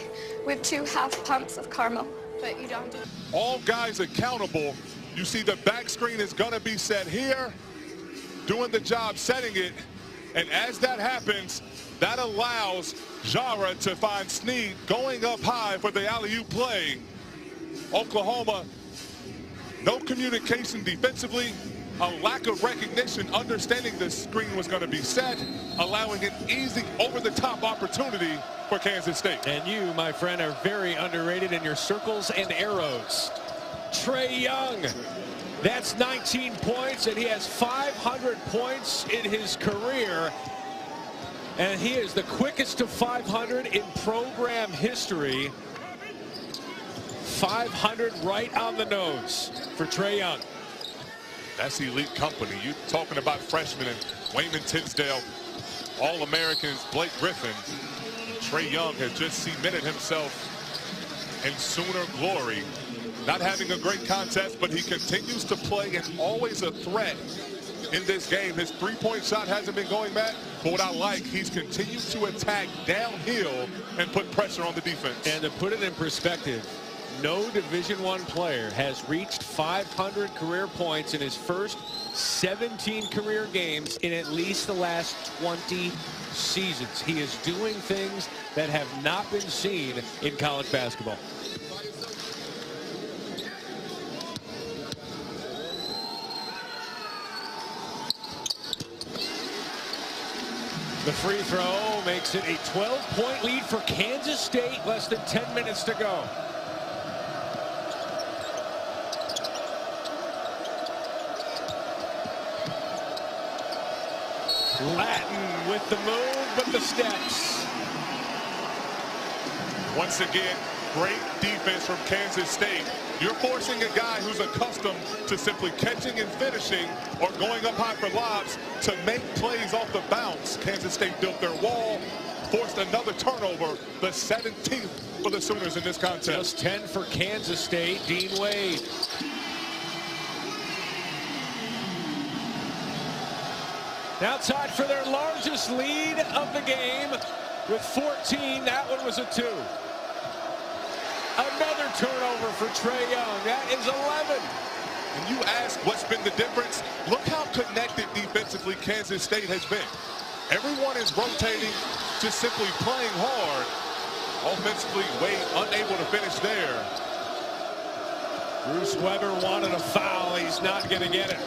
S8: with 2 half pumps of caramel, but you don't do.
S2: All guys accountable. You see the back screen is going to be set here, doing the job setting it, and as that happens, that allows Jara to find Sneed going up high for the alley-oop play. Oklahoma, no communication defensively, a lack of recognition, understanding the screen was going to be set, allowing an easy over-the-top opportunity for Kansas State.
S1: And you, my friend, are very underrated in your circles and arrows. Trae Young, that's 19 points, and he has 500 points in his career. And he is the quickest to 500 in program history. 500 right on the nose for Trae Young.
S2: That's elite company. You're talking about freshmen and Wayman Tisdale, All-Americans, Blake Griffin. Trae Young has just cemented himself in Sooner glory. Not having a great contest, but he continues to play and always a threat in this game. His three-point shot hasn't been going, Matt, but what I like, he's continued to attack downhill and put pressure on the defense.
S1: And to put it in perspective, no Division I player has reached 500 career points in his first 17 career games in at least the last 20 seasons. He is doing things that have not been seen in college basketball. The free throw makes it a 12-point lead for Kansas State. Less than 10 minutes to go. Latin with the move, but the steps.
S2: Once again, great defense from Kansas State. You're forcing a guy who's accustomed to simply catching and finishing or going up high for lobs to make plays off the bounce. Kansas State built their wall, forced another turnover, the 17th for the Sooners in this contest.
S1: Just 10 for Kansas State. Dean Wade. Now tied for their largest lead of the game with 14. That one was a 2. Another turnover for Trae Young. That is 11.
S2: And you ask what's been the difference? Look how connected defensively Kansas State has been. Everyone is rotating. just simply playing hard. Offensively, Wade unable to finish there.
S1: Bruce Weber wanted a foul. He's not going to get it.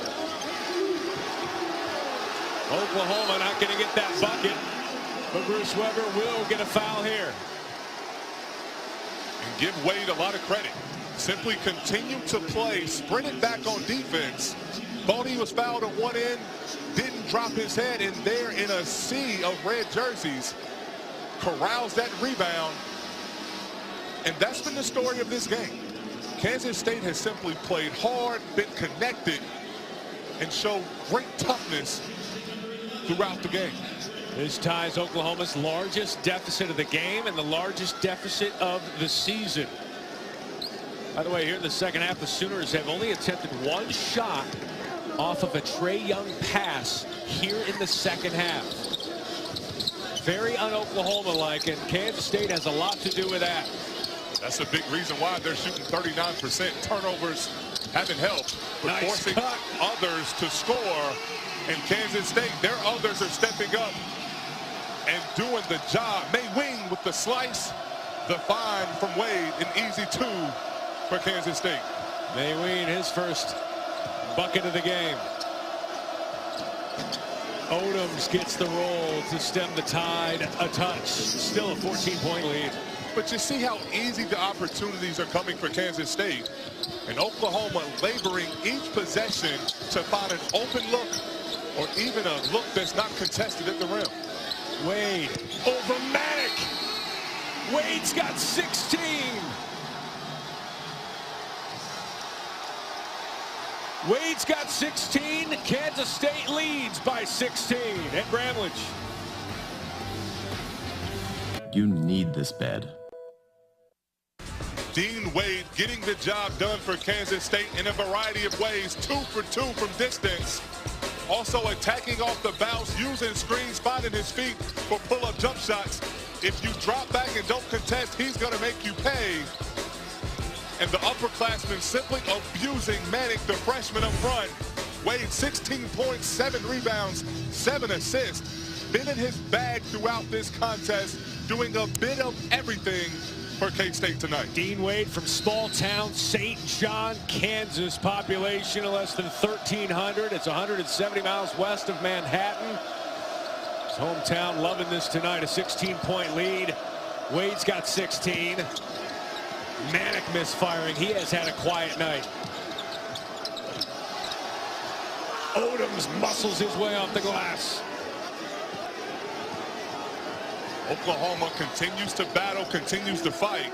S1: Oklahoma not going to get that bucket, but Bruce Weber will get a foul here.
S2: And give Wade a lot of credit. Simply continue to play, sprinted back on defense. Thought he was fouled at one end, didn't drop his head, and there in a sea of red jerseys, corrals that rebound. And that's been the story of this game. Kansas State has simply played hard, been connected, and showed great toughness throughout the game.
S1: This ties Oklahoma's largest deficit of the game and the largest deficit of the season. By the way, here in the second half, the Sooners have only attempted one shot off of a Trae Young pass here in the second half. Very un-Oklahoma-like, and Kansas State has a lot to do with that.
S2: That's a big reason why they're shooting 39%. Turnovers haven't helped, but
S1: Nice
S2: forcing
S1: cut.
S2: others to score. And Kansas State, their others are stepping up and doing the job. May Wing with the slice, the find from Wade, an easy two for Kansas State.
S1: May Ween, his first bucket of the game. Odoms gets the roll to stem the tide a touch. Still a 14-point lead.
S2: But you see how easy the opportunities are coming for Kansas State. And Oklahoma laboring each possession to find an open look or even a look that's not contested at the rim.
S1: Wade over Manek. Wade's got 16. Wade's got 16. Kansas State leads by 16 at Bramlage.
S9: You need this bed.
S2: Dean Wade getting the job done for Kansas State in a variety of ways. 2 for 2 from distance. Also attacking off the bounce, using screens, finding his feet for pull-up jump shots. If you drop back and don't contest, he's going to make you pay. And the upperclassmen simply abusing Manek, the freshman up front. Wade 16 points, 7 rebounds, 7 assists. Been in his bag throughout this contest, doing a bit of everything for K-State tonight.
S1: Dean Wade from small town St. John, Kansas. Population of less than 1,300. It's 170 miles west of Manhattan. His hometown loving this tonight. A 16-point lead. Wade's got 16. Manek misfiring. He has had a quiet night. Odoms muscles his way off the glass.
S2: Oklahoma continues to battle, continues to fight.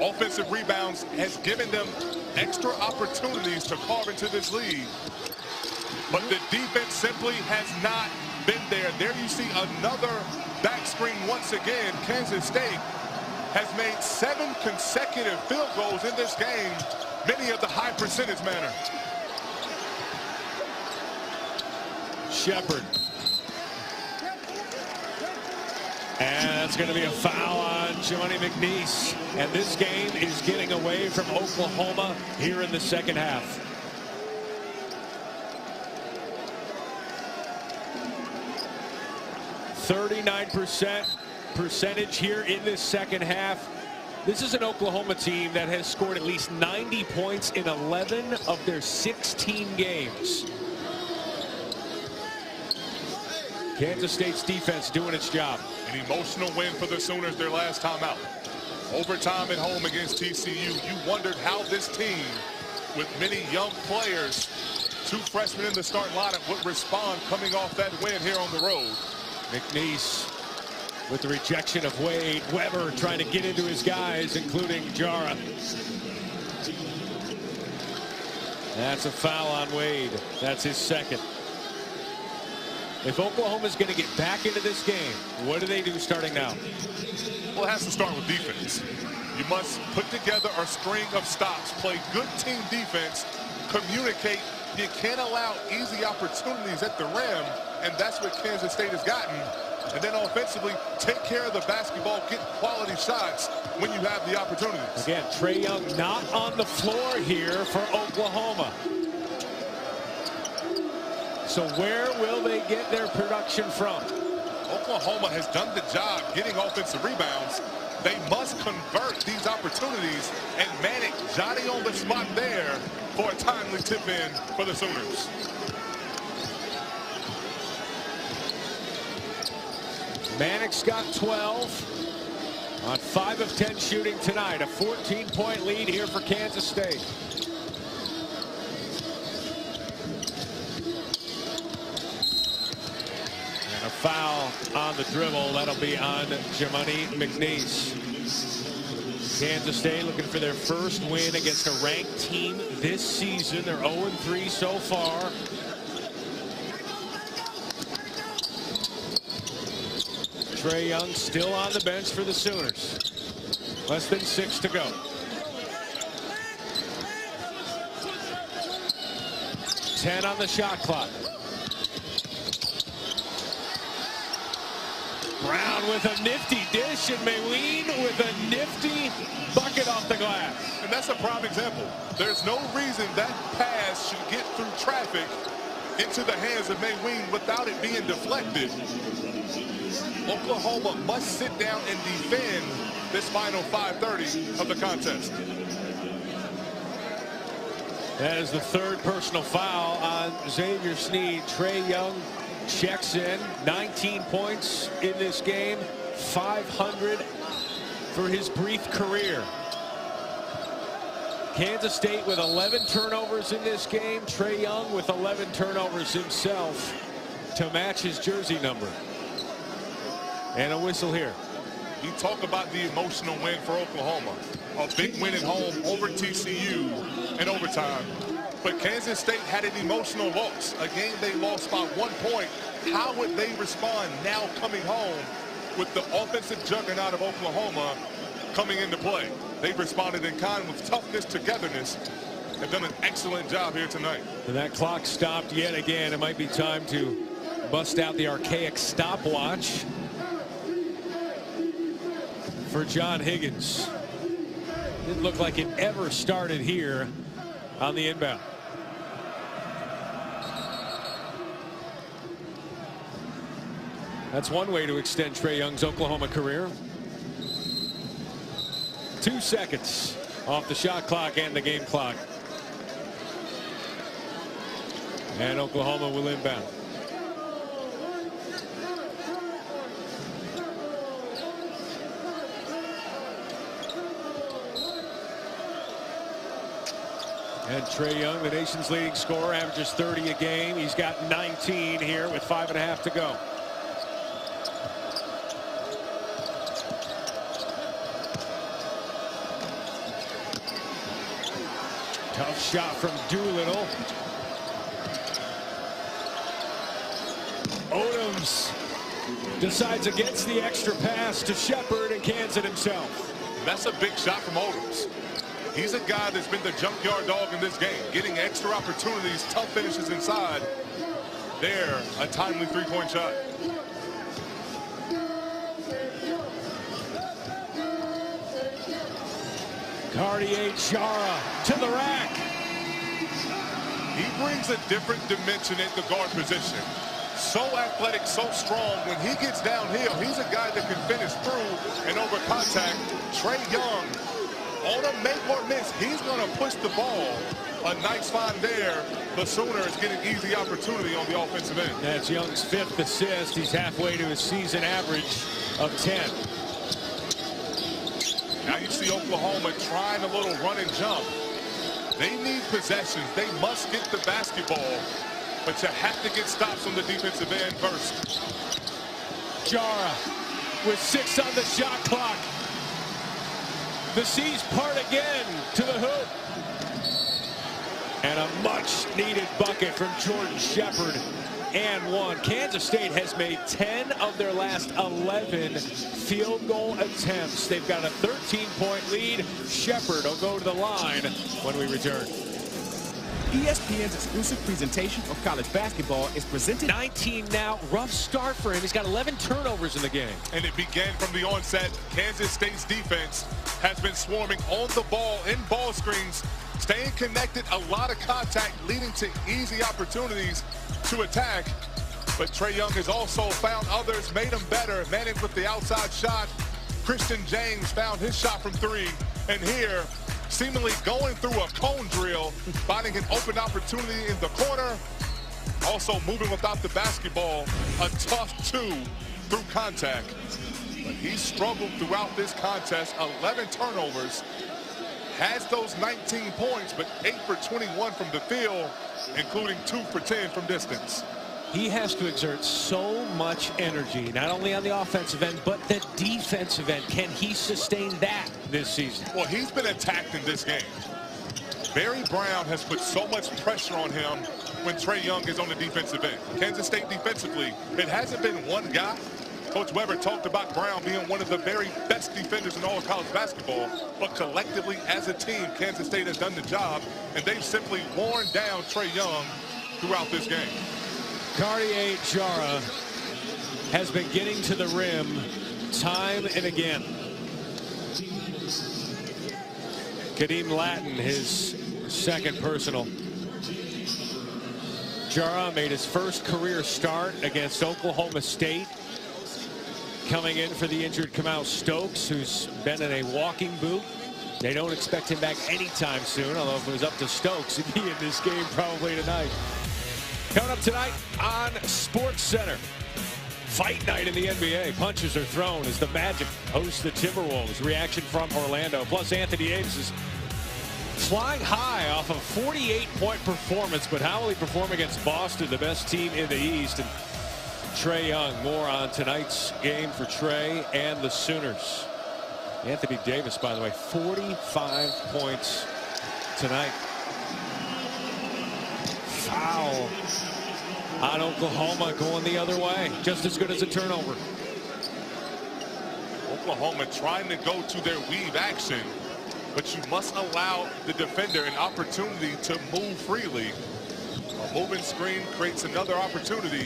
S2: Offensive rebounds has given them extra opportunities to carve into this lead. But the defense simply has not been there. There you see another back screen once again. Kansas State has made 7 consecutive field goals in this game, many of the high percentage manner.
S1: Shepard. And that's going to be a foul on Johnny McNeese. And this game is getting away from Oklahoma here in the second half. % here in this second half. This is an Oklahoma team that has scored at least 90 points in 11 of their 16 games. Kansas State's defense doing its job.
S2: An emotional win for the Sooners their last time out. Overtime at home against TCU. You wondered how this team, with many young players, 2 freshmen in the starting lineup, would respond coming off that win here on the road.
S1: McNeese with the rejection of Wade. Weber trying to get into his guys, including Jara. That's a foul on Wade. That's his second. If Oklahoma's going to get back into this game, what do they do starting now?
S2: Well, it has to start with defense. You must put together a string of stops, play good team defense, communicate. You can't allow easy opportunities at the rim, and that's what Kansas State has gotten. And then offensively, take care of the basketball, get quality shots when you have the opportunities.
S1: Again, Trae Young not on the floor here for Oklahoma. So where will they get their production from?
S2: Oklahoma has done the job getting offensive rebounds. They must convert these opportunities, and Manick, Johnny on the spot there for a timely tip in for the Sooners.
S1: Manick's got 12 on 5 of 10 shooting tonight. A 14-point lead here for Kansas State. And a foul on the dribble. That'll be on Jimani McNeese. Kansas State looking for their first win against a ranked team this season. They're 0-3 so far. Trae Young still on the bench for the Sooners. Less than 6 to go. 10 on the shot clock. Brown with a nifty dish, and Mayween with a nifty bucket off the glass.
S2: And that's a prime example. There's no reason that pass should get through traffic into the hands of Mayween without it being deflected. Oklahoma must sit down and defend this final 5:30 of the contest.
S1: That is the third personal foul on Xavier Sneed. Trae Young checks in. 19 points in this game. 500 for his brief career. Kansas State with 11 turnovers in this game. Trae Young with 11 turnovers himself to match his jersey number. And a whistle here.
S2: You talk about the emotional win for Oklahoma. A big win at home over TCU in overtime. But Kansas State had an emotional loss. A game they lost by 1 point. How would they respond now coming home with the offensive juggernaut of Oklahoma coming into play? They've responded in kind with toughness, togetherness. They've done an excellent job here tonight.
S1: And that clock stopped yet again. It might be time to bust out the archaic stopwatch for John Higgins. Didn't look like it ever started here on the inbound. That's one way to extend Trae Young's Oklahoma career. 2 seconds off the shot clock and the game clock. And Oklahoma will inbound. And Trae Young, the nation's leading scorer, averages 30 a game. He's got 19 here with 5.5 to go. Tough shot from Doolittle. Odoms decides against the extra pass to Shepard and cans it himself.
S2: That's a big shot from Odoms. He's a guy that's been the junkyard dog in this game, getting extra opportunities, tough finishes inside. There, a timely 3-point shot.
S1: Cartier-Chara to the rack.
S2: He brings a different dimension at the guard position. So athletic, so strong. When he gets downhill, he's a guy that can finish through and over contact. Trae Young, on a make or miss, he's going to push the ball. A nice find there. The Sooners getting easy opportunity on the offensive end.
S1: That's Young's 5th assist. He's halfway to his season average of 10.
S2: Now you see Oklahoma trying a little run and jump. They need possessions. They must get the basketball, but you have to get stops on the defensive end first.
S1: Chara with 6 on the shot clock. The seas part again to the hoop. And a much-needed bucket from Jordan Shepard. And one. Kansas State has made 10 of their last 11 field goal attempts. They've got a 13-point lead. Shepard will go to the line when we return.
S3: ESPN's exclusive presentation of college basketball is presented.
S1: 19 now. Rough start for him. He's got 11 turnovers in the game.
S2: And it began from the onset. Kansas State's defense has been swarming on the ball in ball screens, staying connected, a lot of contact, leading to easy opportunities to attack. But Trae Young has also found others, made them better, managed with the outside shot. Christian James found his shot from three. And here, seemingly going through a cone drill, finding an open opportunity in the corner. Also moving without the basketball, a tough two through contact. But he struggled throughout this contest, 11 turnovers. Has those 19 points, but 8 for 21 from the field, including 2 for 10 from distance.
S1: He has to exert so much energy, not only on the offensive end, but the defensive end. Can he sustain that this season?
S2: Well, he's been attacked in this game. Barry Brown has put so much pressure on him when Trae Young is on the defensive end. Kansas State defensively, it hasn't been one guy. Coach Weber talked about Brown being one of the very best defenders in all of college basketball, but collectively as a team, Kansas State has done the job, and they've simply worn down Trae Young throughout this game.
S1: Cartier-Jara has been getting to the rim time and again. Kadeem Latin, his second personal. Jara made his first career start against Oklahoma State, coming in for the injured Kamau Stokes, who's been in a walking boot. They don't expect him back anytime soon, although if it was up to Stokes, he'd be in this game probably tonight. Coming up tonight on SportsCenter, fight night in the NBA. Punches are thrown as the Magic host the Timberwolves. Reaction from Orlando. Plus, Anthony Davis is flying high off a 48-point performance, but how will he perform against Boston, the best team in the East? And Trae Young, more on tonight's game for Trae and the Sooners. Anthony Davis, by the way, 45 points tonight. Foul on Oklahoma, going the other way. Just as good as a turnover.
S2: Oklahoma trying to go to their weave action, but you must allow the defender an opportunity to move freely. A moving screen creates another opportunity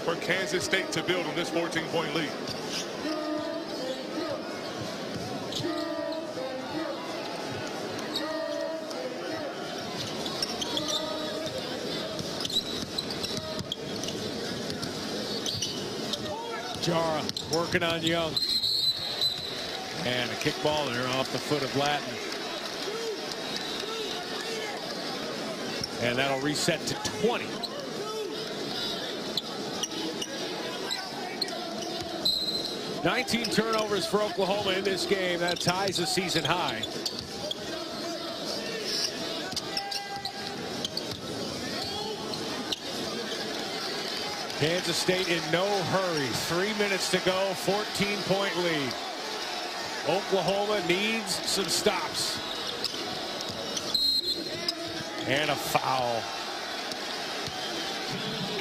S2: for Kansas State to build on this 14-point lead.
S1: Jara working on Young. And a kick ball there off the foot of Latin. And that'll reset to 20. $19 turnovers for Oklahoma in this game. That ties a season high. Kansas State in no hurry. 3 minutes to go. 14-point lead. Oklahoma needs some stops. And a foul.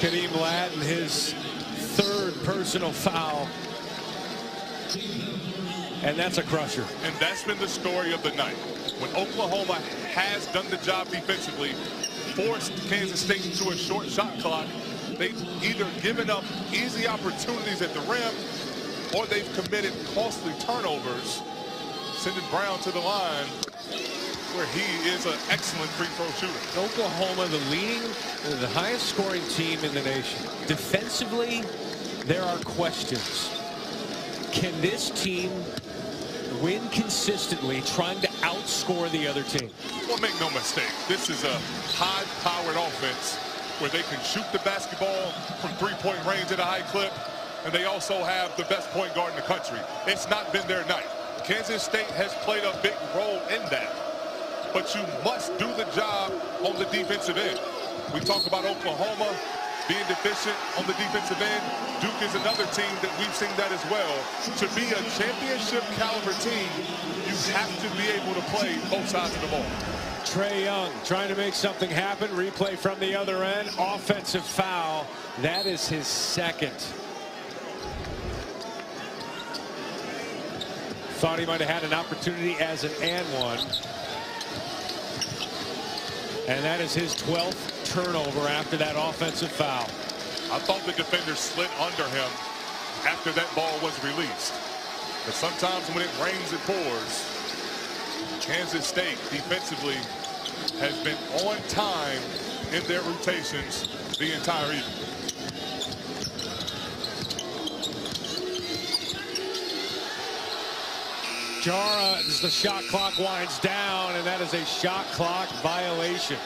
S1: Kadeem Latin, his third personal foul. And that's a crusher.
S2: And that's been the story of the night. When Oklahoma has done the job defensively, forced Kansas State into a short shot clock, they've either given up easy opportunities at the rim or they've committed costly turnovers, sending Brown to the line where he is an excellent free throw shooter.
S1: Oklahoma, the highest scoring team in the nation. Defensively, there are questions. Can this team win consistently trying to outscore the other team?
S2: Well, make no mistake, this is a high-powered offense where they can shoot the basketball from three-point range at a high clip, and they also have the best point guard in the country. It's not been their night. Kansas State has played a big role in that, but you must do the job on the defensive end. We talk about Oklahoma being deficient on the defensive end. Duke is another team that we've seen that as well. To be a championship caliber team, you have to be able to play both sides of the ball.
S1: Trae Young trying to make something happen. Replay from the other end. Offensive foul. That is his second. Thought he might have had an opportunity as an and one. And that is his 12th turnover after that offensive foul.
S2: I thought the defender slid under him after that ball was released. But sometimes when it rains, it pours. Kansas State defensively has been on time in their rotations the entire evening.
S1: Jara, as the shot clock winds down, and that is a shot clock violation.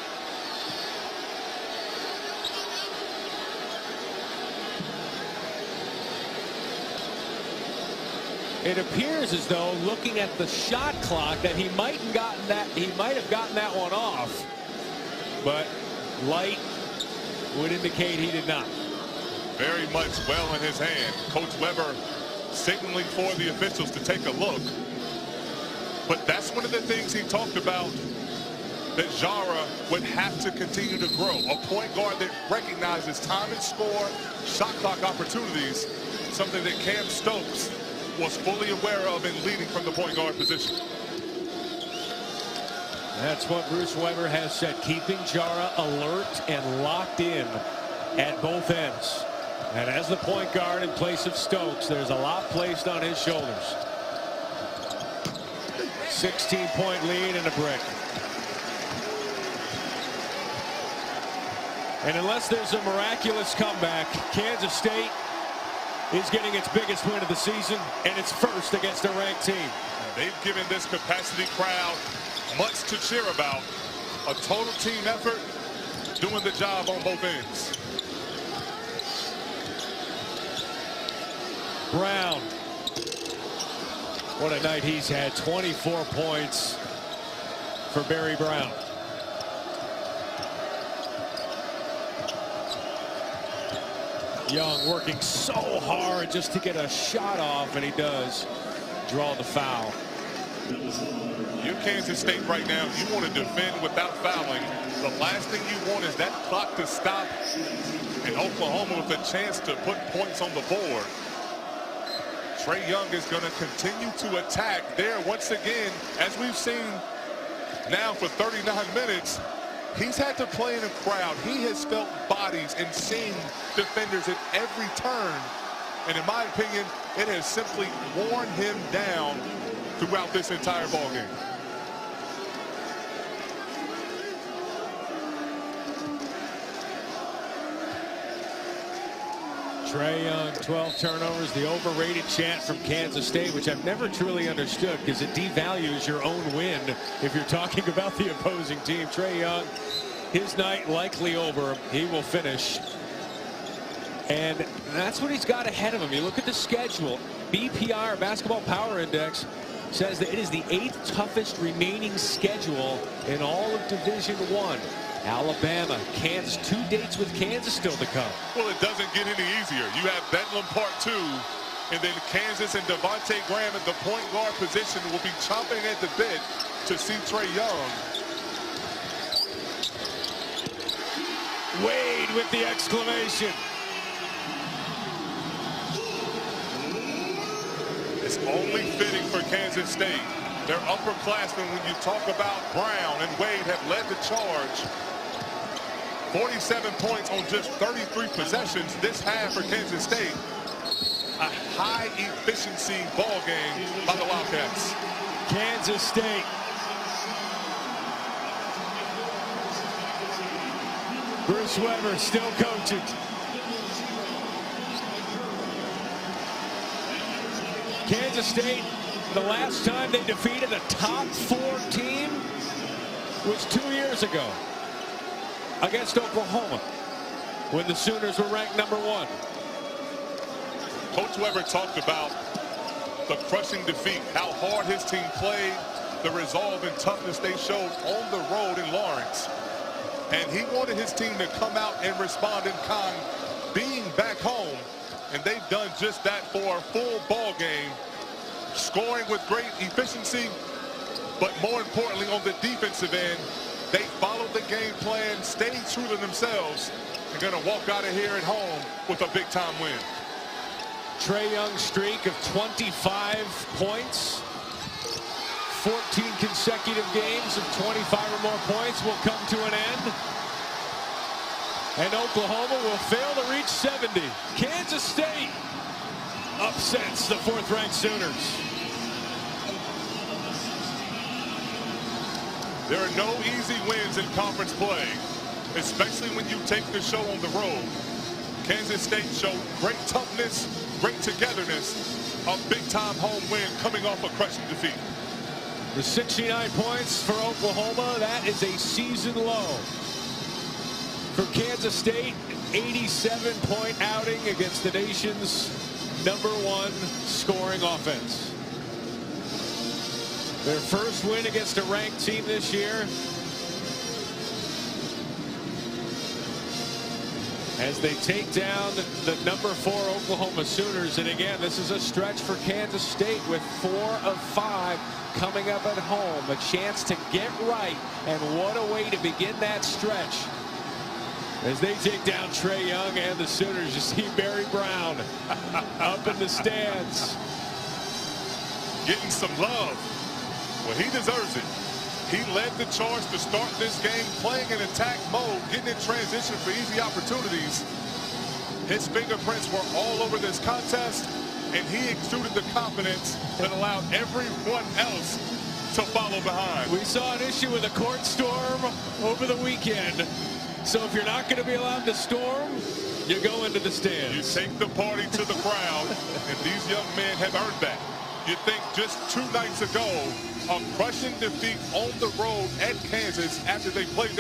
S1: It appears as though, looking at the shot clock, that he might have gotten that one off, but light would indicate he did not.
S2: Very much well in his hand. Coach Weber signaling for the officials to take a look. But that's one of the things he talked about, that Jara would have to continue to grow. A point guard that recognizes time and score, shot clock opportunities, something that Cam Stokes was fully aware of in leading from the point guard position.
S1: That's what Bruce Weber has said, keeping Jara alert and locked in at both ends. And as the point guard in place of Stokes, there's a lot placed on his shoulders. 16-point lead and a brick. And unless there's a miraculous comeback, Kansas State is getting its biggest win of the season, and it's first against a ranked team.
S2: They've given this capacity crowd much to cheer about. A total team effort, doing the job on both ends.
S1: Brown. What a night he's had. 24 points for Barry Brown. Young working so hard just to get a shot off, and he does draw the foul.
S2: You're Kansas State right now. You want to defend without fouling. The last thing you want is that clock to stop, and Oklahoma with a chance to put points on the board. Trae Young is going to continue to attack there once again, as we've seen now for 39 minutes. He's had to play in a crowd. He has felt bodies and seen defenders at every turn. And in my opinion, it has simply worn him down throughout this entire ballgame.
S1: Trae Young, 12 turnovers, the overrated chant from Kansas State, which I've never truly understood because it devalues your own win if you're talking about the opposing team. Trae Young, his night likely over. He will finish. And that's what he's got ahead of him. You look at the schedule. BPR, Basketball Power Index, says that it is the 8th toughest remaining schedule in all of Division I. Alabama, Kansas, 2 dates with Kansas still to come.
S2: Well, it doesn't get any easier. You have Bedlam Part 2, and then Kansas and Devontae Graham at the point guard position will be chomping at the bit to see Trae Young.
S1: Wade with the exclamation.
S2: It's only fitting for Kansas State. They're upperclassmen. When you talk about Brown and Wade have led the charge. 47 points on just 33 possessions this half for Kansas State. A high efficiency ball game by the Wildcats.
S1: Kansas State. Bruce Weber still coaching. Kansas State, the last time they defeated a top 4 team was 2 years ago against Oklahoma when the Sooners were ranked #1.
S2: Coach Weber talked about the crushing defeat, how hard his team played, the resolve and toughness they showed on the road in Lawrence. And he wanted his team to come out and respond in kind, being back home. And they've done just that for a full ball game, scoring with great efficiency, but more importantly on the defensive end, they followed the game plan, stayed true to themselves, and going to walk out of here at home with a big-time win.
S1: Trae Young's streak of 25 points, 14 consecutive games of 25 or more points will come to an end. And Oklahoma will fail to reach 70. Kansas State upsets the 4th-ranked Sooners.
S2: There are no easy wins in conference play, especially when you take the show on the road. Kansas State showed great toughness, great togetherness, a big-time home win coming off a crushing defeat.
S1: The 69 points for Oklahoma, that is a season low. For Kansas State, 87-point outing against the nation's #1 scoring offense. Their first win against a ranked team this year. As they take down the #4 Oklahoma Sooners. And again, this is a stretch for Kansas State with 4 of 5 coming up at home. A chance to get right. And what a way to begin that stretch. As they take down Trae Young and the Sooners, you see Barry Brown up in the stands.
S2: Getting some love. Well, he deserves it. He led the charge to start this game, playing in attack mode, getting in transition for easy opportunities. His fingerprints were all over this contest, and he exuded the confidence that allowed everyone else to follow behind.
S1: We saw an issue with a court storm over the weekend. So if you're not going to be allowed to storm, you go into the stands.
S2: You take the party to the crowd, and these young men have earned that. You think just 2 nights ago, a crushing defeat on the road at Kansas after they played their